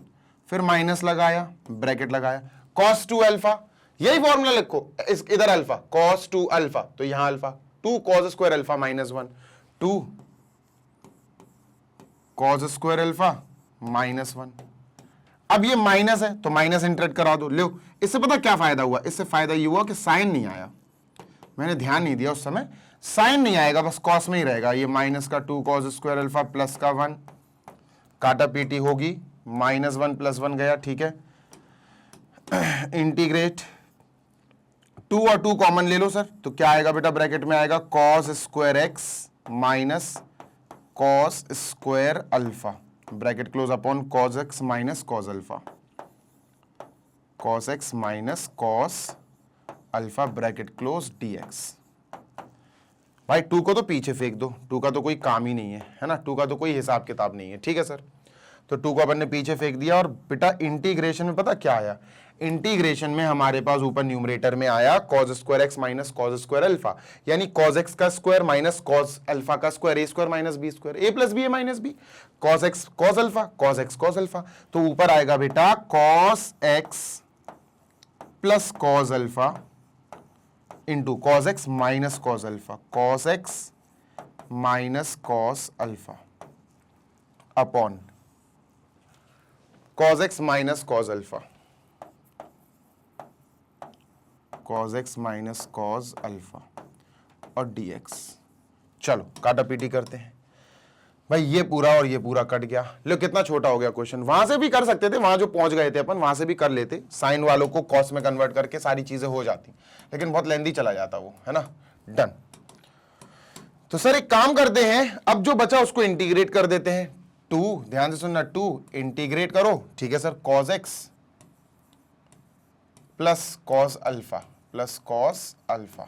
फिर माइनस लगाया, ब्रैकेट लगाया, cos 2 अल्फा, यही फॉर्मूला लिखो, इधर अल्फा, cos 2 अल्फा, तो यहां alpha 2 cos square alpha minus 1, 2 cos square alpha minus 1। अब ये माइनस है तो माइनस इंटरेक्ट करा दो, लो। इससे पता क्या फायदा हुआ? इससे फायदा ये हुआ कि साइन नहीं आया, मैंने ध्यान नहीं दिया उस समय, साइन नहीं आएगा, बस कॉस में ही रहेगा। ये माइनस का 2 cos स्क्वायर अल्फा प्लस का 1, काटा पीटी होगी, माइनस 1 प्लस 1 गया। ठीक है, इंटीग्रेट 2 और 2 कॉमन ले लो सर, तो क्या आएगा बेटा ब्रैकेट में आएगा cos square x minus cos square alpha, bracket close upon cos x minus cos alpha, cos x minus cos alpha bracket close dx। भाई 2 को तो पीछे फेंक दो, 2 का तो कोई काम ही नहीं है ना, 2 का तो कोई हिसाब किताब नहीं है, ठीक है सर। तो 2 को अपन ने पीछे फेंक दिया और बेटा इंटीग्रेशन में पता क्या आया, इंटीग्रेशन में हमारे पास ऊपर न्यूमरेटर में आया cos square x minus cos square alpha, यानी cos एक्स का स्क्वायर माइनस cos अल्फा का square, a square minus B square, a plus b a minus b, cos x cos alpha, cos x cos alpha. तो ऊपर आएगा बेटा cos x plus cos alpha into cos x minus cos alpha, cos x minus cos alpha upon cos x minus cos alpha, cos x minus cos alpha और dx। चलो काटा PT करते हैं भाई, ये पूरा और ये पूरा कट गया। लो कितना छोटा हो गया क्वेश्चन, वहां से भी कर सकते थे, वहां जो पहुंच गए थे अपन वहां से भी कर लेते, साइन वालों को कॉस में कन्वर्ट करके सारी चीजें हो जाती, लेकिन बहुत लेंदी चला जाता वो, है ना। डन। तो सर एक काम करते हैं, अब जो बचा उसको इंटीग्रेट कर देते हैं। 2 ध्यान से सुनना, 2 इंटीग्रेट करो, ठीक है sir, cos x plus cos alpha plus cos alpha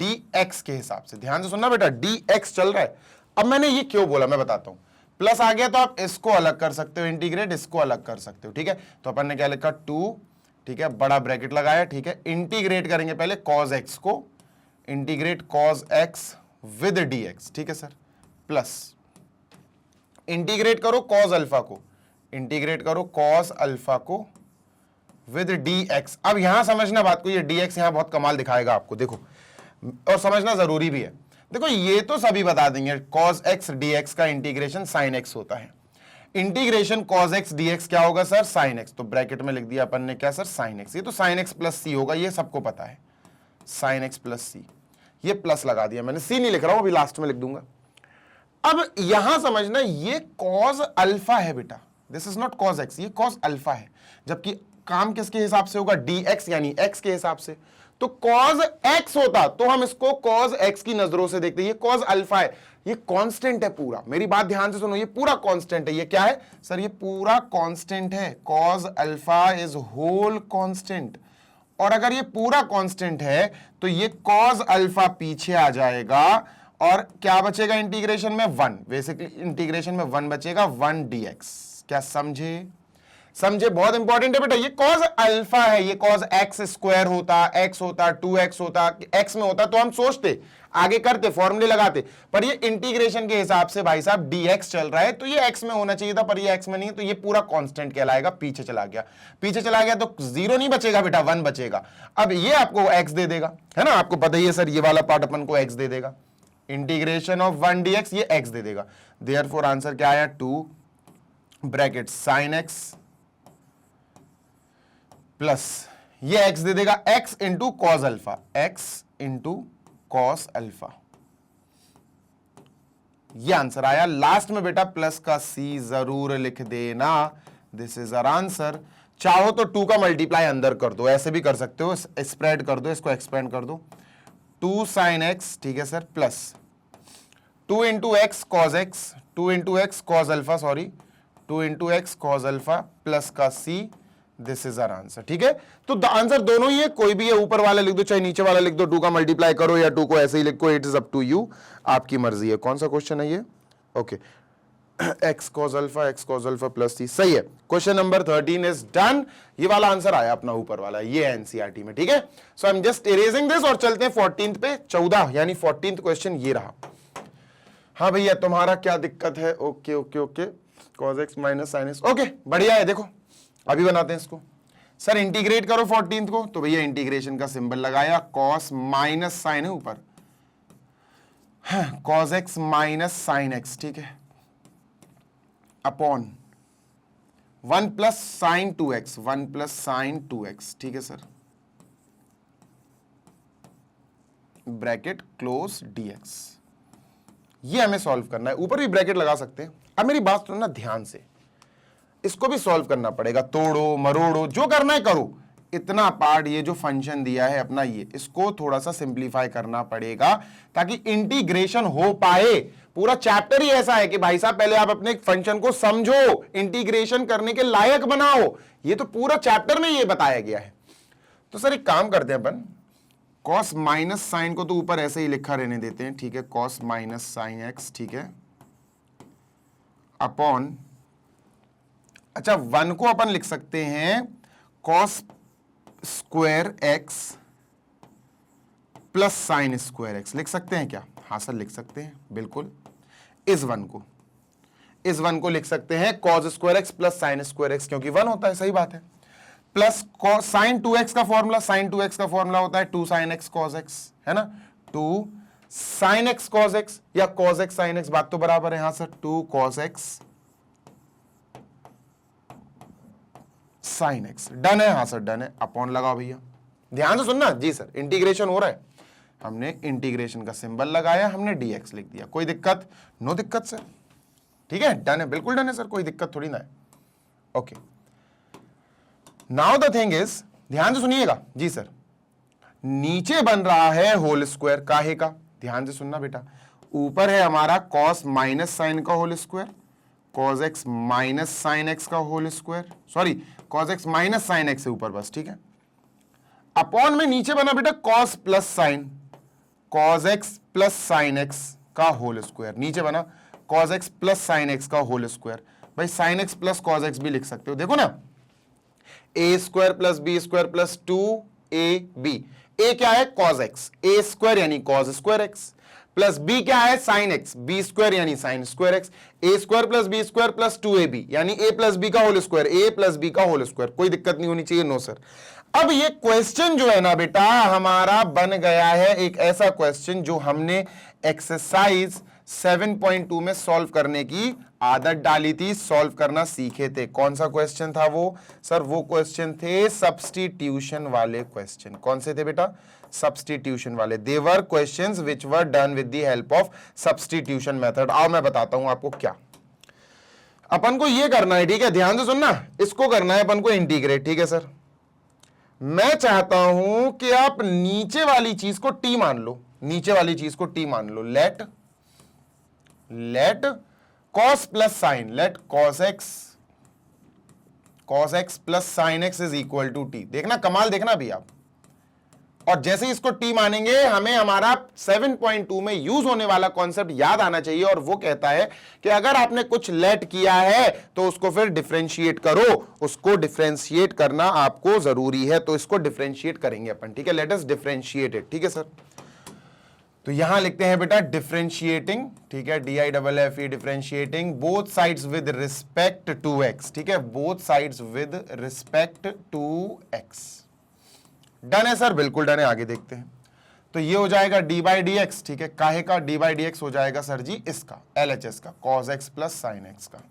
dx के हिसाब से। ध्यान से सुनना बेटा, dx चल रहा है। अब मैंने ये क्यों बोला मैं बताता हूं, प्लस आ गया तो आप इसको अलग कर सकते हो इंटीग्रेट, इसको अलग कर सकते हो, ठीक है। तो अपन ने क्या लिखा 2, ठीक है, बड़ा ब्रैकेट लगाया, ठीक है, इंटीग्रेट करेंगे पहले cos x को, integrate cos x with dx, ठीक है सर, प्लस इंटीग्रेट करो cos अल्फा को, इंटीग्रेट करो cos अल्फा को विद dx। अब यहां समझना बात को, ये dx यहां बहुत कमाल दिखाएगा आपको, देखो, और समझना जरूरी भी है। देखो ये तो सभी बता देंगे, cos x dx का इंटीग्रेशन sin x होता है, इंटीग्रेशन cos x dx क्या होगा सर, sin x। तो ब्रैकेट में लिख दिया अपन ने क्या सर, sin x, ये तो sin x प्लस c होगा, ये सबको पता है, sin x प्लस c, ये प्लस लगा दिया मैंने, c नहीं लिख रहा हूं, अभी लास्ट में लिख दूंगा। अब यहां समझना, ये cos अल्फा है बेटा, this is not cos x, ये cos अल्फा है, जबकि काम किसके हिसाब से होगा, dx यानी x के हिसाब से। तो cos x होता तो हम इसको cos x की नजरों से देखते, ये cos अल्फा है, ये कांस्टेंट है पूरा, मेरी बात ध्यान से सुनो, ये पूरा कांस्टेंट है। ये क्या है सर, ये पूरा कांस्टेंट है, cos alpha is whole constant. और अगर ये पूरा कांस्टेंट है तो ये cos अल्फा पीछे आ जाएगा और क्या बचेगा इंटीग्रेशन में, 1, बेसिकली इंटीग्रेशन में 1 बचेगा, 1 dx। क्या समझे, समझे, बहुत इंपॉर्टेंट है बेटा। ये cos अल्फा है, ये cos एक्स स्क्वायर होता, x होता, 2x होता, x में होता तो हम सोचते, आगे करते, फॉर्मूले लगाते, पर ये इंटीग्रेशन के हिसाब से भाई साहब dx चल रहा है तो ये x में होना चाहिए था, पर ये x में नहीं, तो ये पूरा कांस्टेंट कहलाएगा, पीछे चला गया, पीछे चला गया तो 0 नहीं बचेगा बेटा, 1 बचेगा। अब ये आपको x दे देगा, है ना, आपको पता ही है सर, ये वाला पार्ट अपन को x दे देगा, इंटीग्रेशन ऑफ 1 dx ये x दे देगा। देयरफॉर आंसर क्या आया, 2 ब्रैकेट sin x प्लस ये x दे देगा, x into cos alpha, x into cos alpha, ये आंसर आया। लास्ट में बेटा प्लस का c जरूर लिख देना, दिस इज आवर आंसर। चाहो तो 2 का मल्टीप्लाई अंदर कर दो, ऐसे भी कर सकते हो, स्प्रेड कर दो, इसको एक्सपेंड कर दो, 2 sin x, ठीक है sir, plus 2 into X cos X, 2 into X cos alpha, sorry 2 into X cos alpha plus का c, this is our answer, ठीक है। तो आंसर दोनों ही है, कोई भी है, ऊपर वाला लिख दो चाहे नीचे वाला लिख दो, 2 का मल्टीप्लाई करो या 2 को ऐसे ही लिखो, it is up to you, आपकी मर्जी है। कौन सा क्वेश्चन है ये, okay, X cos alpha plus c, सही है। क्वेश्चन नंबर 13 इज डन, ये वाला आंसर आया अपना ऊपर वाला, ये है एनसीईआरटी में, ठीक है। So I am just erasing this और चलते हैं 14th पे, 14 यानी 14th क्वेश्चन ये रहा। हाँ भैया तुम्हारा क्या दिक्कत है, okay okay okay, cos x minus sin x, okay बढ़िया है। देखो अभी बनाते हैं इसको, सर इंटीग्रेट करो 14th को, तो भैया इंटीग्रेशन का सिंबल लगाया, cos माइनस साइन है ऊपर, cos x minus sin x, ठीक है, upon 1 plus sign 2x, 1 plus sign 2x, ठीक है सर, ब्रैकेट क्लोज dx। ये हमें सॉल्व करना है, ऊपर भी ब्रैकेट लगा सकते हैं। अब मेरी बात सुनना ध्यान से, इसको भी सॉल्व करना पड़ेगा, तोड़ो मरोड़ो जो करना है करो, इतना पार्ट ये जो फंक्शन दिया है अपना, ये इसको थोड़ा सा सिंप्लीफाई करना पड़ेगा ताकि इंटीग्रेशन हो पाए। पूरा चैप्टर ही ऐसा है कि भाई साहब पहले आप अपने फंक्शन को समझो, इंटीग्रेशन करने के लायक बनाओ। ये तो पूरा चैप्टर में ये बताया गया है। तो सर एक काम करते हैं अपन, कॉस माइनस साइन को तो ऊपर ऐसे ही लिखा रहने देते हैं, ठीक है, कॉस माइनस साइन एक्स, ठीक है, अपॉन, अच्छा 1 को अपन लिख सकते हैं cos square x plus sine square x, लिख सकते हैं क्या? हाँ सर लिख सकते हैं, बिल्कुल। इस 1 को लिख सकते हैं cos square x plus sine square x, क्योंकि 1 होता है, सही बात है। प्लस साइन 2x का फॉर्मूला, साइन 2x का फॉर्मूला होता है 2 sin x cos x, है ना, 2 sin x cos x या cos x sin x, बात तो बराबर है। हाँ sir, 2 cos x sin x, done है। हाँ सर डन है, अपॉन लगाओ भैया, ध्यान से सुनना जी सर, इंटीग्रेशन हो रहा है, हमने इंटीग्रेशन का सिंबल लगाया, हमने dx लिख दिया, कोई दिक्कत? नो दिक्कत सर, ठीक है, डन है, बिल्कुल डन है सर, कोई दिक्कत थोड़ी ना है। Okay, now the thing is, ध्यान से सुनिएगा जी सर, नीचे बन रहा है होल स्क्वायर, काहे का? ध्यान से सुनना बेटा, ऊपर है हमारा कॉस माइनस साइन का whole square, cos x minus sine x का whole square, sorry cos x minus sine x से ऊपर बस, ठीक है। अपॉन में नीचे बना बेटा cos plus sine, cos x plus sine x का होल स्क्वायर, नीचे बना cos x plus sine x का होल स्क्वायर। भाई sine x plus cos x भी लिख सकते हो, देखो ना, a square plus b square plus 2ab, a क्या है? कॉस एक्स, ए स्क्वायर यानी cos square x, plus b क्या है? साइन एक्स, बी स्क्वायर यानी sine square x, a square plus b square plus 2ab यानी a plus B का whole square, a plus B का whole square, कोई दिक्कत नहीं होनी चाहिए। नो सर, अब ये क्वेश्चन जो है ना बेटा हमारा बन गया है एक ऐसा क्वेश्चन जो हमने एक्सरसाइज 7.2 में सॉल्व करने की आदत डाली थी, सॉल्व करना सीखे थे। कौन सा क्वेश्चन था वो? सर वो क्वेश्चन थे सब्स्टिट्यूशन वाले क्वेश्चन। कौन से थे बेटा? सब्स्टिट्यूशन वाले। They were questions which were done with the help of substitution method. आओ मैं बताता हूं आपको क्या अपन को ये करना है, ठीक है, ध्यान से सुनना, इसको करना है अपन को इंटीग्रेट, ठीक है सर। मैं चाहता हूं कि आप नीचे वाली चीज को टी मान लो, नीचे वाली चीज को टी मान लो। Let cos plus sine, let cos x plus sine x is equal to t. देखना कमाल, देखना भी आप। और जैसे इसको टी मानेंगे हमें हमारा 7.2 में यूज होने वाला कॉन्सेप्ट याद आना चाहिए, और वो कहता है कि अगर आपने कुछ लेट किया है तो उसको फिर डिफरेंशिएट करो, उसको डिफरेंशिएट करना आपको जरूरी है, तो इसको डिफरेंशिएट करेंगे अपन, ठीक है। लेट अस डिफरेंशिएट इट, ठीक है सर। तो यहां लिखते हैं बेटा डिफरेंशिएटिंग, ठीक है, DIFFE differentiating both sides with respect to x, ठीक है, both sides with respect to x। Done है सर, बिल्कुल डन है। आगे देखते हैं, तो ये हो जाएगा d/dx, ठीक है, काहे का? d/dx हो जाएगा सर जी इसका, LHS का, cos x plus sine x का,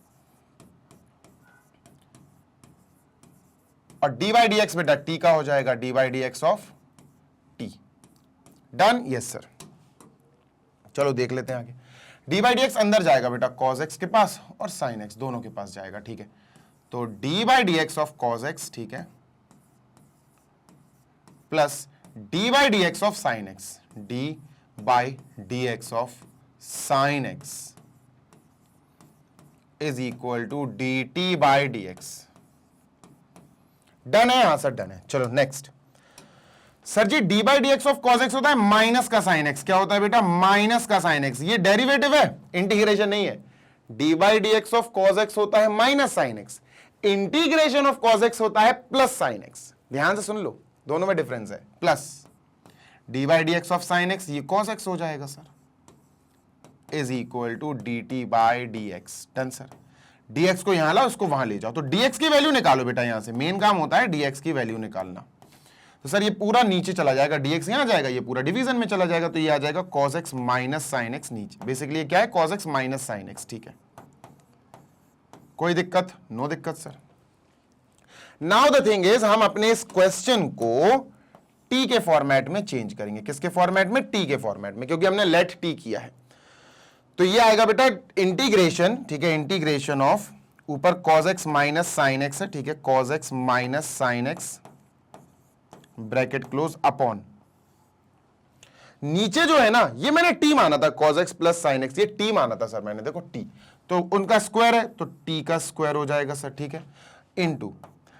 और d/dx बेटा t का हो जाएगा d/dx of t। Done? Yes sir. चलो देख लेते हैं आगे। d/dx अंदर जाएगा बेटा cos x के पास और sin x दोनों के पास जाएगा, ठीक है। तो d/dx ऑफ cos x, ठीक है, plus d/dx of sin x, d/dx of sin x is equal to dt/dx। Done है? हाँ सर डन है। चलो next. Sir ji d/dx of cos x होता है माइनस का sin x। क्या होता है बेटा? माइनस का sin x। ये डेरिवेटिव है, इंटीग्रेशन नहीं है। d/dx ऑफ cos x होता है minus sin x, integration of cos x होता है प्लस sin x। ध्यान से सुन लो, दोनों में डिफरेंस है। Plus d/dx of sin x, ये cos x हो जाएगा sir, is equal to dt/dx। Done sir. dx को यहां लाओ, उसको वहां ले जाओ, तो dx की वैल्यू निकालो बेटा, यहां से मेन काम होता है dx की वैल्यू निकालना। तो सर ये पूरा नीचे चला जाएगा, dx यहां जाएगा, ये पूरा डिवीजन में चला जाएगा, तो ये आ जाएगा cos x minus sine x नीचे। बेसिकली ये क्या है? cos x minus sine x, ठीक है। कोई दिक्कत? नो दिक्कत sir. Now the thing is, हम अपने इस क्वेश्चन को t के फॉर्मेट में चेंज करेंगे। किसके फॉर्मेट में? t के फॉर्मेट में, क्योंकि हमने लेट t किया है। तो ये आएगा बेटा इंटीग्रेशन, ठीक है, इंटीग्रेशन ऑफ, ऊपर cos x minus sine x है, ठीक है, cos x minus sine x bracket close upon, नीचे जो है ना ये मैंने टी माना था, cos x plus sine x, ये टी माना था सर मैंने, देखो टी तो उनका स्क्वायर है तो टी का स्क्वायर हो जाएगा सर, ठीक है, इनटू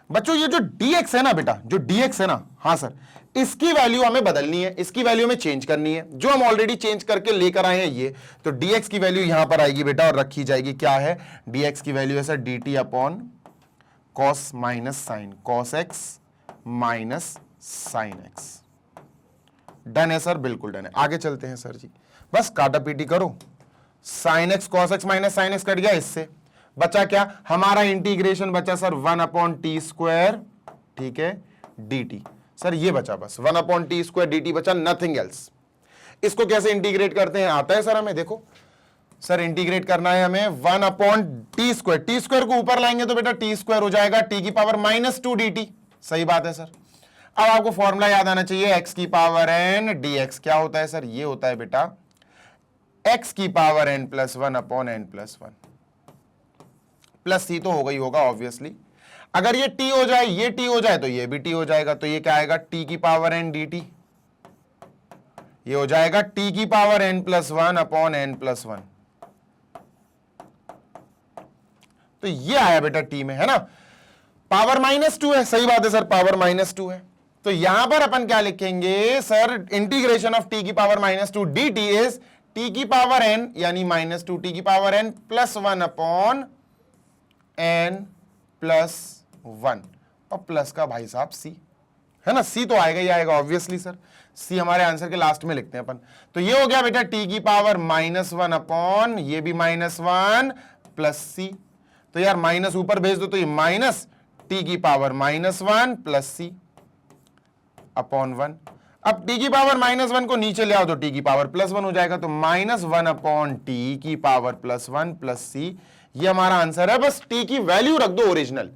बच्चों ये जो dx है ना बेटा, जो dx है ना, हाँ सर, इसकी वैल्यू हमें बदलनी है, इसकी वैल्यू हमें चेंज करनी है, जो हम ऑलरेडी चेंज करके लेकर आए हैं ये, तो dx की वैल्यू यहां पर आएगी बेटा और रखी जाएगी, क्या है dx की वैल्यू है sir dt upon cos minus sine, cos x minus sine X. Done है सर, बिल्कुल डन है। आगे चलते हैं सर जी, बस काटा पीटी करो, sine x cos x minus sine x cut गया, इससे बचा क्या हमारा इंटीग्रेशन बचा सर 1/t², ठीक है, dt सर, ये बचा बस 1/t² dt बचा, नथिंग एल्स। इसको कैसे इंटीग्रेट करते हैं आता है सर हमें, देखो सर इंटीग्रेट करना है हमें 1/t², t² को ऊपर लाएंगे तो बेटा t² हो जाएगा t की पावर -2 dt, सही बात है सर। अब आपको फॉर्मूला याद आना चाहिए, x की पावर n dx क्या होता है सर, ये होता है बेटा x की पावर n+1/n+1, प्लस c तो होगा ही होगा ऑब्वियसली, अगर ये t हो जाए, ये t हो जाए तो ये भी t हो जाएगा, तो ये क्या आएगा t की पावर n dt, ये हो जाएगा t की पावर n+1/n+1, तो ये आया बेटा t में, है ना, पावर -2 है, सही बात है सर, पावर -2 है, तो यहां पर अपन क्या लिखेंगे सर, इंटीग्रेशन ऑफ t की पावर -2 dt इज t की पावर n यानी -2t की पावर n +1/n+1, और प्लस का भाई साहब c, है ना, c तो आएगा ही आएगा ऑब्वियसली सर, c हमारे आंसर के लास्ट में लिखते हैं अपन, तो ये हो गया बेटा t की पावर -1 ये भी -1 प्लस c, तो यार माइनस ऊपर भेज दो तो ये माइनस t की पावर -1 प्लस c अपॉन 1, अब t की पावर -1 को नीचे ले आओ तो t की पावर +1 हो जाएगा, तो -1/t की पावर +1 प्लस c, ये हमारा आंसर है, बस t की वैल्यू रख दो ओरिजिनल,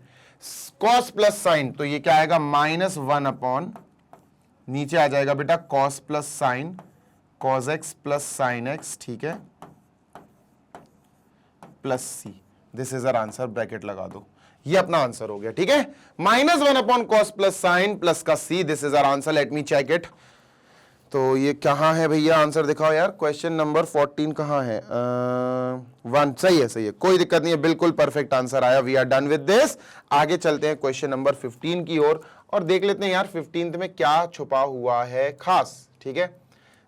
cos प्लस साइन, तो ये क्या आएगा -1 नीचे आ जाएगा बेटा cos plus sine, cos x plus sine x, ठीक है, plus c, this is our answer, bracket लगा दो, ये अपना आंसर हो गया, ठीक है, -1/cos प्लस साइन प्लस का c, this is our answer, let me check it. तो ये कहां है भैया, आंसर दिखाओ यार, क्वेश्चन नंबर 14 कहां है, 1, सही है, सही है, कोई दिक्कत नहीं है, बिल्कुल परफेक्ट आंसर आया, we are done with this. आगे चलते हैं क्वेश्चन नंबर 15 की ओर और देख लेते हैं यार 15 में क्या छुपा हुआ है खास, ठीक है,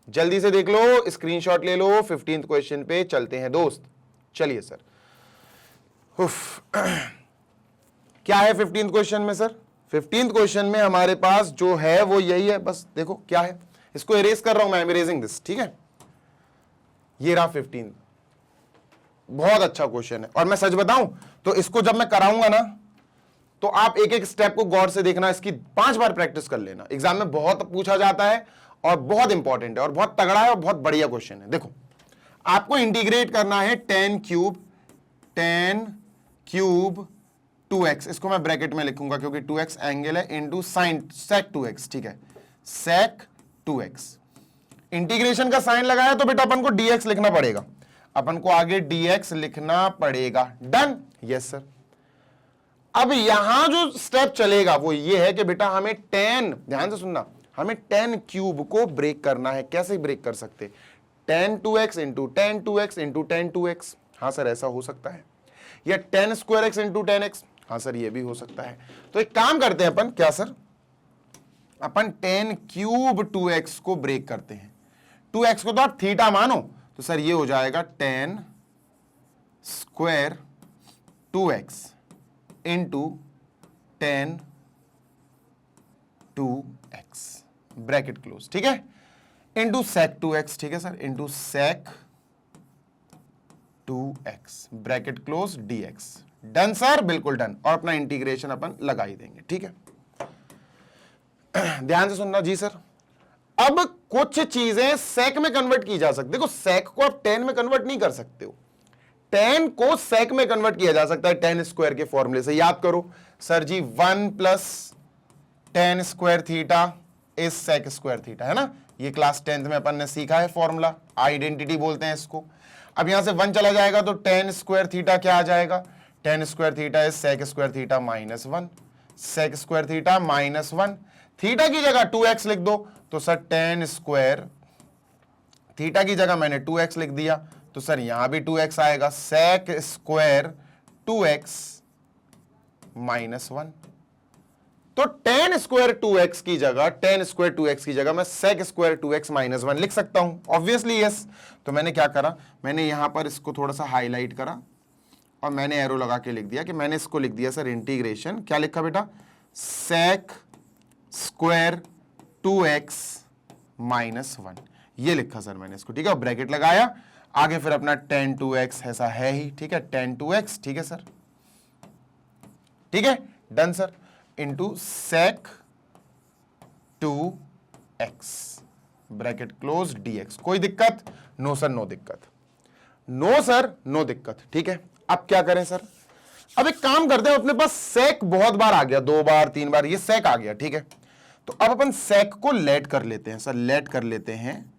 जल्दी से देख लो, स्क्रीनशॉट ले लो, 15 क्वेश्चन पे चलते हैं दोस्त। चलिए सर, क्या है 15 क्वेश्चन में सर, 15 क्वेश्चन में हमारे पास जो है वो यही है, बस देखो क्या है, इसको इरेज कर रहा हूं मैं, आई एम इरेजिंग दिस, ठीक है, ये रहा 15, बहुत अच्छा क्वेश्चन है, और मैं सच बताऊं तो इसको जब मैं कराऊंगा ना तो आप एक एक स्टेप को गौर से देखना, इसकी 5 बार प्रैक्टिस कर लेना, एग्जाम में बहुत पूछा जाता है और बहुत इंपॉर्टेंट है और बहुत तगड़ा है और बहुत बढ़िया क्वेश्चन है। देखो आपको इंटीग्रेट करना है 10 क्यूब 2x, इसको मैं ब्रैकेट में लिखूंगा क्योंकि 2x एंगल है, इनटू साइन sec 2x, ठीक है, sec 2x, इंटीग्रेशन का साइन लगाया तो बेटा अपन को dx लिखना पड़ेगा, अपन को आगे dx लिखना पड़ेगा, डन, यस सर। अब यहां जो स्टेप चलेगा वो ये है कि बेटा हमें 10, ध्यान से सुनना, हमें 10 क्यूब को ब्रेक करना है, कैसे ब्रेक कर सकते, 10 2x into 10 2x into 10 2x, हाँ सर ऐसा हो सकता है, या 10 स्क्वायर x इंटू 10x, हाँ सर ये भी हो सकता है। तो एक काम करते हैं अपन, क्या सर, अपन 10 क्यूब 2x को ब्रेक करते हैं, 2x को तो आप थीटा मानो, तो सर ये हो जाएगा 10 square 2x into 10 2x, bracket close, ठीक है, इंटू sec 2x, ठीक है sir, into sec 2x, bracket close, dx, done sir, बिल्कुल डन, और अपना इंटीग्रेशन अपन लगा ही देंगे, ठीक है, ध्यान से सुनना जी सर। अब कुछ चीजें sec में कन्वर्ट की जा सकती है, देखो sec को आप 10 में कन्वर्ट नहीं कर सकते हो, 10 को sec में कन्वर्ट किया जा सकता है 10 स्क्वायर के फॉर्मूले से, याद करो sir ji, 1 + 10 square theta is sec square theta, है ना, ये क्लास 10th में अपन ने सीखा है फॉर्मूला, आइडेंटिटी बोलते हैं इसको। अब यहां से 1 चला जाएगा तो 10 स्क्वायर थीटा क्या आ जाएगा, 10 square theta is sec square theta -1, sec square theta -1, theta की जगह 2x लिख दो, तो सर tan स्क्वायर, थीटा की जगह मैंने 2x लिख दिया, तो सर यहां भी 2x आएगा, sec स्क्वायर 2x -1। तो tan स्क्वायर 2x की जगह, tan स्क्वायर 2x की जगह मैं sec स्क्वायर 2x -1 लिख सकता हूं, ऑब्वियसली यस। तो मैंने क्या करा, मैंने यहां पर इसको थोड़ा सा हाईलाइट करा और मैंने एरो लगा के लिख दिया कि मैंने इसको लिख दिया सर इंटीग्रेशन, क्या लिखा बेटा, sec स्क्वायर 2x -1, ये लिखा सर मैंने इसको, ठीक है, ब्रैकेट लगाया, आगे फिर अपना tan 2x ऐसा है ही, ठीक है, tan 2x, ठीक है सर, ठीक है, done sir, into sec 2x bracket close dx। कोई दिक्कत? नो सर, नो दिक्कत, नो सर, नो दिक्कत, ठीक है। अब क्या करें सर, अब एक काम करते हैं, अपने पास sec बहुत बार आ गया, 2 बार 3 बार ये sec आ गया, ठीक है, तो अब अपन sec को लेट कर लेते हैं सर, लेट कर लेते हैं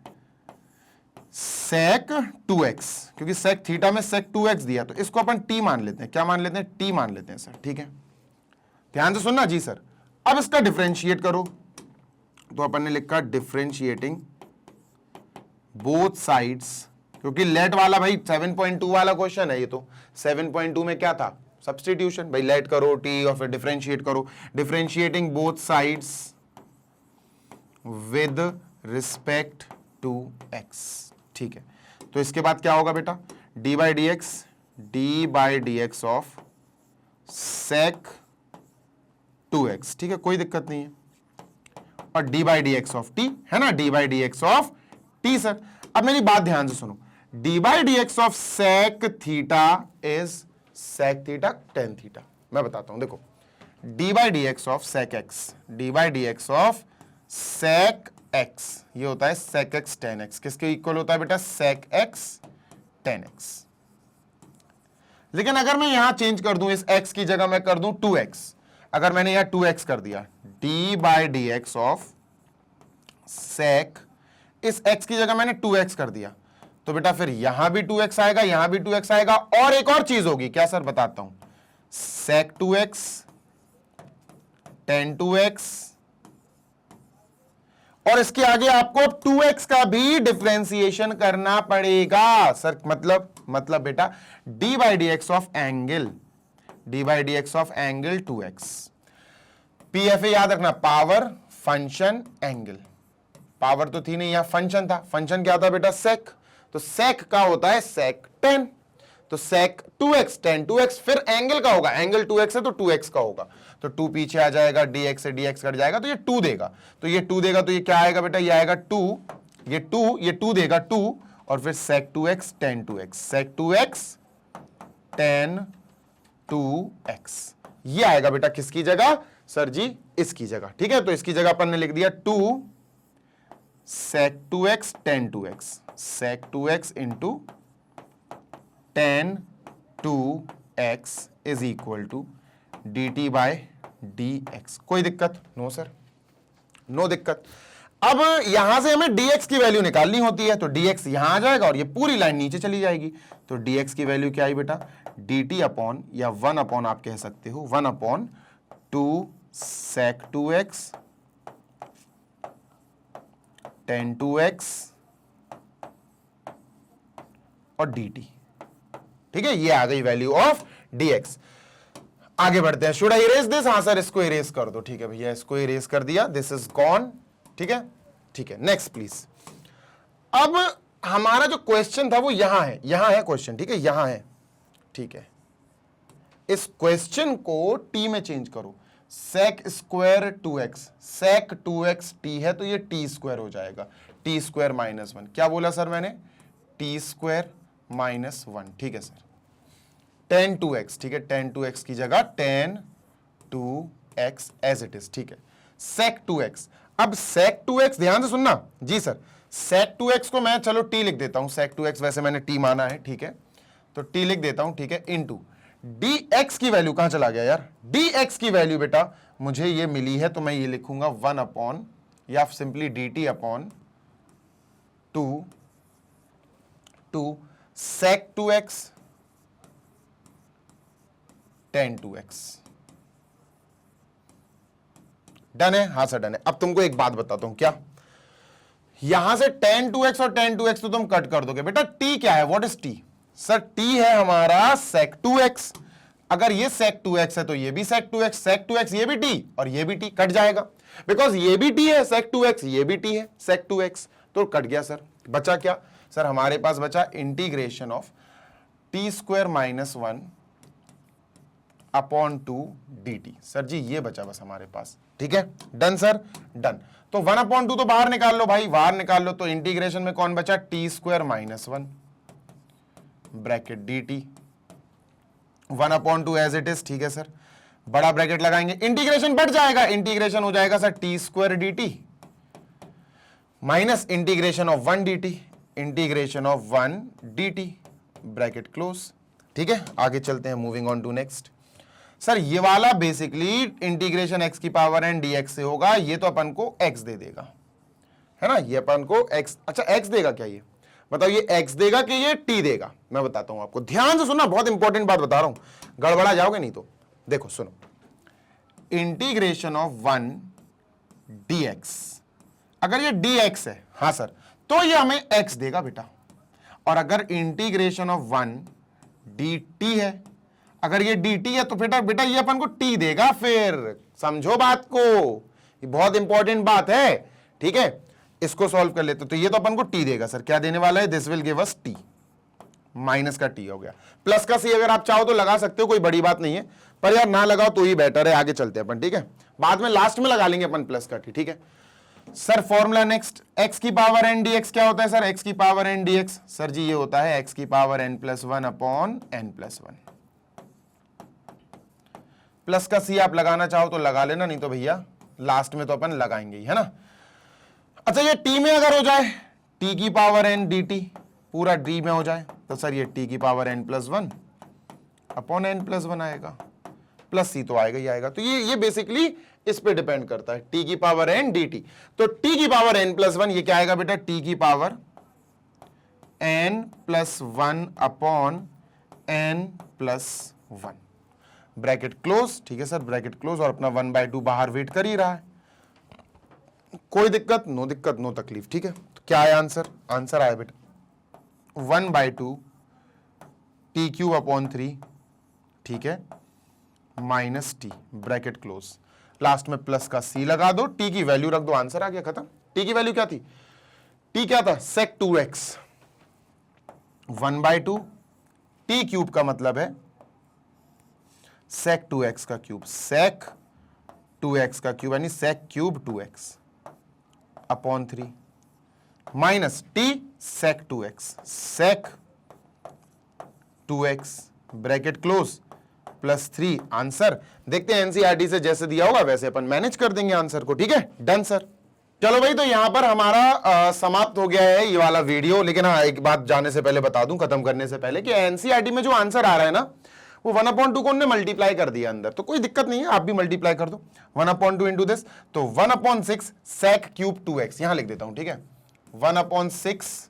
sec 2x, क्योंकि sec थीटा में sec 2x दिया, तो इसको अपन t मान लेते हैं, क्या मान लेते हैं, t मान लेते हैं सर, ठीक है, ध्यान से सुनना जी सर। अब इसका डिफरेंशिएट करो, तो अपन ने लिखा डिफरेंशिएटिंग बोथ साइड्स, क्योंकि लेट वाला भाई 7.2 वाला क्वेश्चन है, ये तो 7.2 में क्या था, सब्स्टिट्यूशन, भाई लेट करो t और फिर डिफरेंशिएट करो, differentiating both sides with respect to x, ठीक है। तो इसके बाद क्या होगा बेटा, d by D x of sec 2x, ठीक है, कोई दिक्कत नहीं है, और d by D x of t है ना, d by D x of t sir. अब मेरी बात ध्यान से सुनो, d by D x of sec theta is sec theta tan theta, मैं बताता हूं, देखो d by D x of sec x, d by D x of sec x, ये होता है sec x tan x, किसके इक्वल होता है बेटा, sec x tan x। लेकिन अगर मैं यहां चेंज कर दूं, इस x की जगह मैं कर दूं 2x, अगर मैंने यहां 2x कर दिया, d by D x of sec, इस x की जगह मैंने 2x कर दिया, तो बेटा फिर यहां भी 2x आएगा, यहां भी 2x आएगा, और एक और चीज होगी, क्या सर, बताता हूं, sec 2x tan 2x, और इसके आगे आपको 2x का भी डिफरेंशिएशन करना पड़ेगा सर, मतलब बेटा d by D x of angle, d by D x of angle 2x, PFA याद रखना, पावर फंक्शन एंगल, पावर तो थी नहीं, यहां फंक्शन था, फंक्शन क्या था बेटा, sec, तो sec का होता है sec tan, तो sec 2x tan 2x, फिर एंगल का होगा, एंगल 2x है तो 2x का होगा, तो 2 पीछे आ जाएगा, dx से dx कट जाएगा, तो ये 2 देगा, तो ये 2 देगा, तो ये क्या आएगा बेटा, ये आएगा 2, ये 2 देगा 2, और फिर sec 2x tan 2x, sec 2x tan 2x, ये आएगा बेटा किसकी जगह, सर जी इसकी जगह, ठीक है। तो इसकी जगह अपन ने लिख दिया 2 sec 2x tan 2x, sec 2x into tan 2x is equal to dt by dx। कोई दिक्कत? नो सर, नो दिक्कत। अब यहां से हमें dx की वैल्यू निकालनी होती है, तो dx यहां आ जाएगा और ये पूरी लाइन नीचे चली जाएगी, तो dx की वैल्यू क्या आई बेटा, dt अपॉन, या 1 अपॉन आप कह सकते हो, 1 upon 2 sec 2x tan 2x और dt, ठीक है, ये आ गई वैल्यू ऑफ dx। आगे बढ़ते हैं, शुड आई इरेज दिस, हाँ सर इसको इरेज कर दो, ठीक है भैया, इसको इरेज कर दिया, दिस इज गॉन, ठीक है, ठीक है, नेक्स्ट प्लीज। अब हमारा जो क्वेश्चन था वो यहां है क्वेश्चन, ठीक है, यहां है, ठीक है, इस क्वेश्चन को t में चेंज करो, sec square 2x, sec 2x t है तो ये t स्क्वायर हो जाएगा, t स्क्वायर माइनस 1, क्या बोला सर मैंने, t स्क्वायर माइनस 1, ठीक है सर, tan 2x, ठीक है, tan 2x की जगह tan 2x as it is, ठीक है, sec 2x। अब sec 2x ध्यान से सुनना जी सर, sec 2x को मैं चलो t लिख देता हूं, sec 2x वैसे मैंने t माना है, ठीक है, तो t लिख देता हूं, ठीक है, इनटू dx की वैल्यू कहां चला गया यार, dx की वैल्यू बेटा मुझे ये मिली है, तो मैं ये लिखूंगा 1 अपॉन, या simply dt upon 2 sec 2x tan 2x done है? हाँ सर डन है। अब तुमको एक बात बताता हूं, क्या यहां से tan 2x और tan 2x तो तुम कट कर दोगे बेटा। t क्या है? What is t? Sir t है हमारा sec 2x। अगर ये sec 2x है तो ये भी sec 2x, sec 2x ये भी t और ये भी t, कट जाएगा बिकॉज ये भी t है sec 2x, ये भी t है sec 2x, तो कट गया सर। बचा क्या सर? हमारे पास बचा integration of t square minus 1 upon 2 dt। Sir ji ये बचा बस हमारे पास, ठीक है? Done sir, done. तो 1 अपॉन 2 तो बाहर निकाल लो भाई, बाहर निकाल लो। तो इंटीग्रेशन में कौन बचा? t square minus 1 bracket dt, 1 upon 2 as it is, ठीक है सर। बड़ा ब्रैकेट लगाएंगे, इंटीग्रेशन बढ़ जाएगा, इंटीग्रेशन हो जाएगा sir t square dt minus integration of 1 dt, integration of 1 dt, bracket close, ठीक है? आगे चलते हैं, moving on to next. Sir ये वाला बेसिकली इंटीग्रेशन x की पावर n dx से होगा, ये तो अपन को x दे देगा, है ना? ये अपन को x, अच्छा x देगा क्या? ये बताओ, ये x देगा कि ये t देगा? मैं बताता हूं आपको, ध्यान से सुनना, बहुत इंपॉर्टेंट बात बता रहा हूं, गड़बड़ा जाओगे नहीं तो। देखो सुनो, इंटीग्रेशन ऑफ 1 dx, अगर ये dx है, हाँ सर, तो ये हमें x देगा बेटा। और अगर इंटीग्रेशन ऑफ 1 dt है, अगर ये dt है तो बेटा ये अपन को t देगा। फिर समझो बात को, ये बहुत इंपॉर्टेंट बात है, ठीक है? इसको सॉल्व कर लेते तो ये तो अपन को t देगा सर। क्या देने वाला है? This will give us t, minus का t हो गया, प्लस का c अगर आप चाहो तो लगा सकते हो, कोई बड़ी बात नहीं है, पर यार ना लगाओ तो ही बेटर है। आगे चलते हैं अपन, ठीक है? बाद में लास्ट में लगा लेंगे अपन प्लस का t, ठीक है सर? फॉर्मूला नेक्स्ट, x की पावर n dx क्या होता है सर? x की power n dx sir ji ये होता है x की power n plus 1 upon n plus 1। Plus का c आप लगाना चाहो तो लगा लेना, नहीं तो भैया लास्ट में तो अपन लगाएंगे ही, है ना? अच्छा ये t में अगर हो जाए, t की पावर n dt पूरा d में हो जाए तो सर ये t की power n plus 1 upon n plus 1 आएगा, प्लस c तो आएगा ही आएगा। तो ये बेसिकली इस पे डिपेंड करता है, t की पावर n dt। तो t की पावर n प्लस 1 ये क्या आएगा बेटा? t की power n plus 1 upon n plus 1, bracket close, ठीक है सर? ब्रैकेट क्लोज, और अपना 1/2 बाहर वेट कर ही रहा है, कोई दिक्कत नो तकलीफ, ठीक है? तो क्या आया आंसर? आंसर आया बेटा 1/2 t क्यूब अपॉन 3, ठीक है, minus T, bracket close, last में प्लस का c लगा दो, t की वैल्यू रख दो, आंसर आ गया, खत्म। t की वैल्यू क्या थी? t क्या था? sec 2x, 1/2 t क्यूब का मतलब है sec 2x का क्यूब, sec 2x का क्यूब यानी sec cube 2x upon 3 minus t sec 2x, sec 2x bracket close plus 3, answer देखते हैं एनसीईआरटी से जैसे दिया होगा वैसे अपन मैनेज कर देंगे आंसर को, ठीक है? Done sir. चलो भाई, तो यहां पर हमारा समाप्त हो गया है ये वाला वीडियो। लेकिन हाँ, एक बात जाने से पहले बता दूं, खत्म करने से पहले, कि एनसीईआरटी में जो आंसर आ रहा है ना, वो 1/2 को उन्होंने मल्टीप्लाई कर दिया अंदर, तो कोई दिक्कत नहीं है, आप भी मल्टीप्लाई कर दो 1/2 इंटू दिस, तो 1/6 sec क्यूब 2x यहां लिख देता हूं, ठीक है? 1/6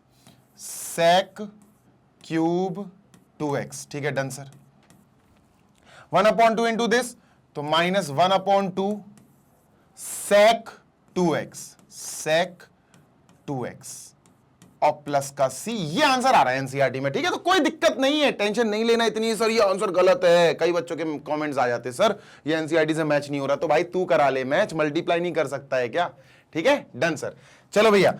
sec क्यूब 2x, ठीक है? Done sir. 1/2 इंटू दिस, तो minus 1/2 sec 2x, sec 2x और प्लस का c, ये आंसर आ रहा है एनसीईआरटी में, ठीक है? तो कोई दिक्कत नहीं है, टेंशन नहीं लेना इतनी। सर ये आंसर गलत है, कई बच्चों के कमेंट्स आ जाते, सर ये एनसीईआरटी से मैच नहीं हो रहा, तो भाई तू करा ले मैच, मल्टीप्लाई नहीं कर सकता है क्या? ठीक है, डन सर। चलो भैया,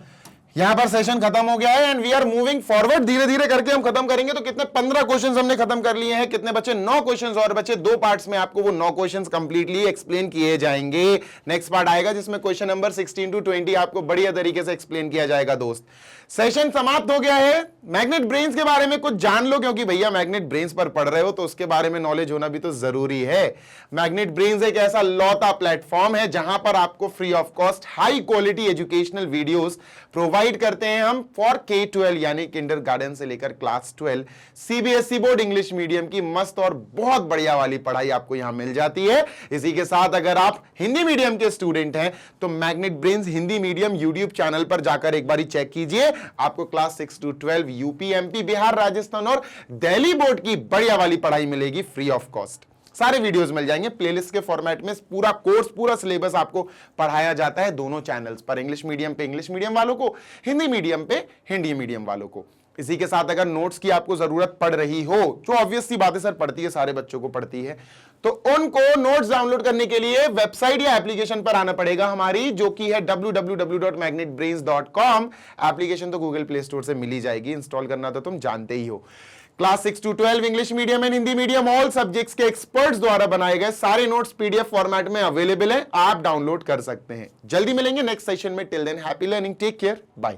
यहां पर सेशन खत्म हो गया है and we are moving forward, धीरे धीरे करके हम खत्म करेंगे। तो कितने 15 क्वेश्चंस हमने खत्म कर लिए हैं, कितने बचे? 9 क्वेश्चंस और बचे, 2 पार्ट्स में आपको वो 9 क्वेश्चंस कंप्लीटली एक्सप्लेन किए जाएंगे। नेक्स्ट पार्ट आएगा जिसमें क्वेश्चन नंबर 16 to 20 आपको बढ़िया तरीके से एक्सप्लेन किया जाएगा। दोस्त, सेशन समाप्त हो गया है। मैग्नेट ब्रेन्स के बारे में कुछ जान लो, क्योंकि भैया मैग्नेट ब्रेन्स पर पढ़ रहे हो तो उसके बारे में नॉलेज होना भी तो जरूरी है। मैग्नेट ब्रेन्स एक ऐसा लौता प्लेटफॉर्म है जहां पर आपको free of cost high quality educational videos provide करते हैं हम फॉर K-12 यानी किंडरगार्टन से लेकर class 12 CBSE board English medium की मस्त और बहुत बढ़िया वाली पढ़ाई आपको यहां मिल जाती है। इसी के साथ अगर आप हिंदी मीडियम के स्टूडेंट हैं तो magnet brains Hindi medium YouTube channel पर जाकर एक बार चेक कीजिए, आपको class 6 to 12 UP, MP, Bihar, Rajasthan और दिल्ली बोर्ड की बढ़िया वाली पढ़ाई मिलेगी फ्री ऑफ कॉस्ट। सारे वीडियोस मिल जाएंगे प्लेलिस्ट के फॉर्मेट में। पूरा कोर्स, पूरा सिलेबस आपको पढ़ाया जाता है दोनों चैनल्स पर, इंग्लिश मीडियम पे इंग्लिश मीडियम वालों को, हिंदी मीडियम पे हिंदी मीडियम वालों को। इसी के साथ अगर नोट्स की आपको जरूरत पड़ रही हो, जो ऑब्वियस सी बात है सर, पड़ती है, सारे बच्चों को पड़ती है, तो उनको नोट्स डाउनलोड करने के लिए वेबसाइट या एप्लीकेशन पर आना पड़ेगा हमारी, जो कि है www.magnetbrains.com। एप्लीकेशन तो गूगल प्ले स्टोर से मिल ही जाएगी, इंस्टॉल करना तो तुम जानते ही हो। Class 6 to 12 English medium and Hindi medium all subjects के एक्सपर्ट्स द्वारा बनाए गए सारे नोट्स पीडीएफ फॉर्मेट में अवेलेबल है, आप डाउनलोड कर सकते हैं। जल्दी मिलेंगे नेक्स्ट सेशन में। Till then happy learning, take care, bye.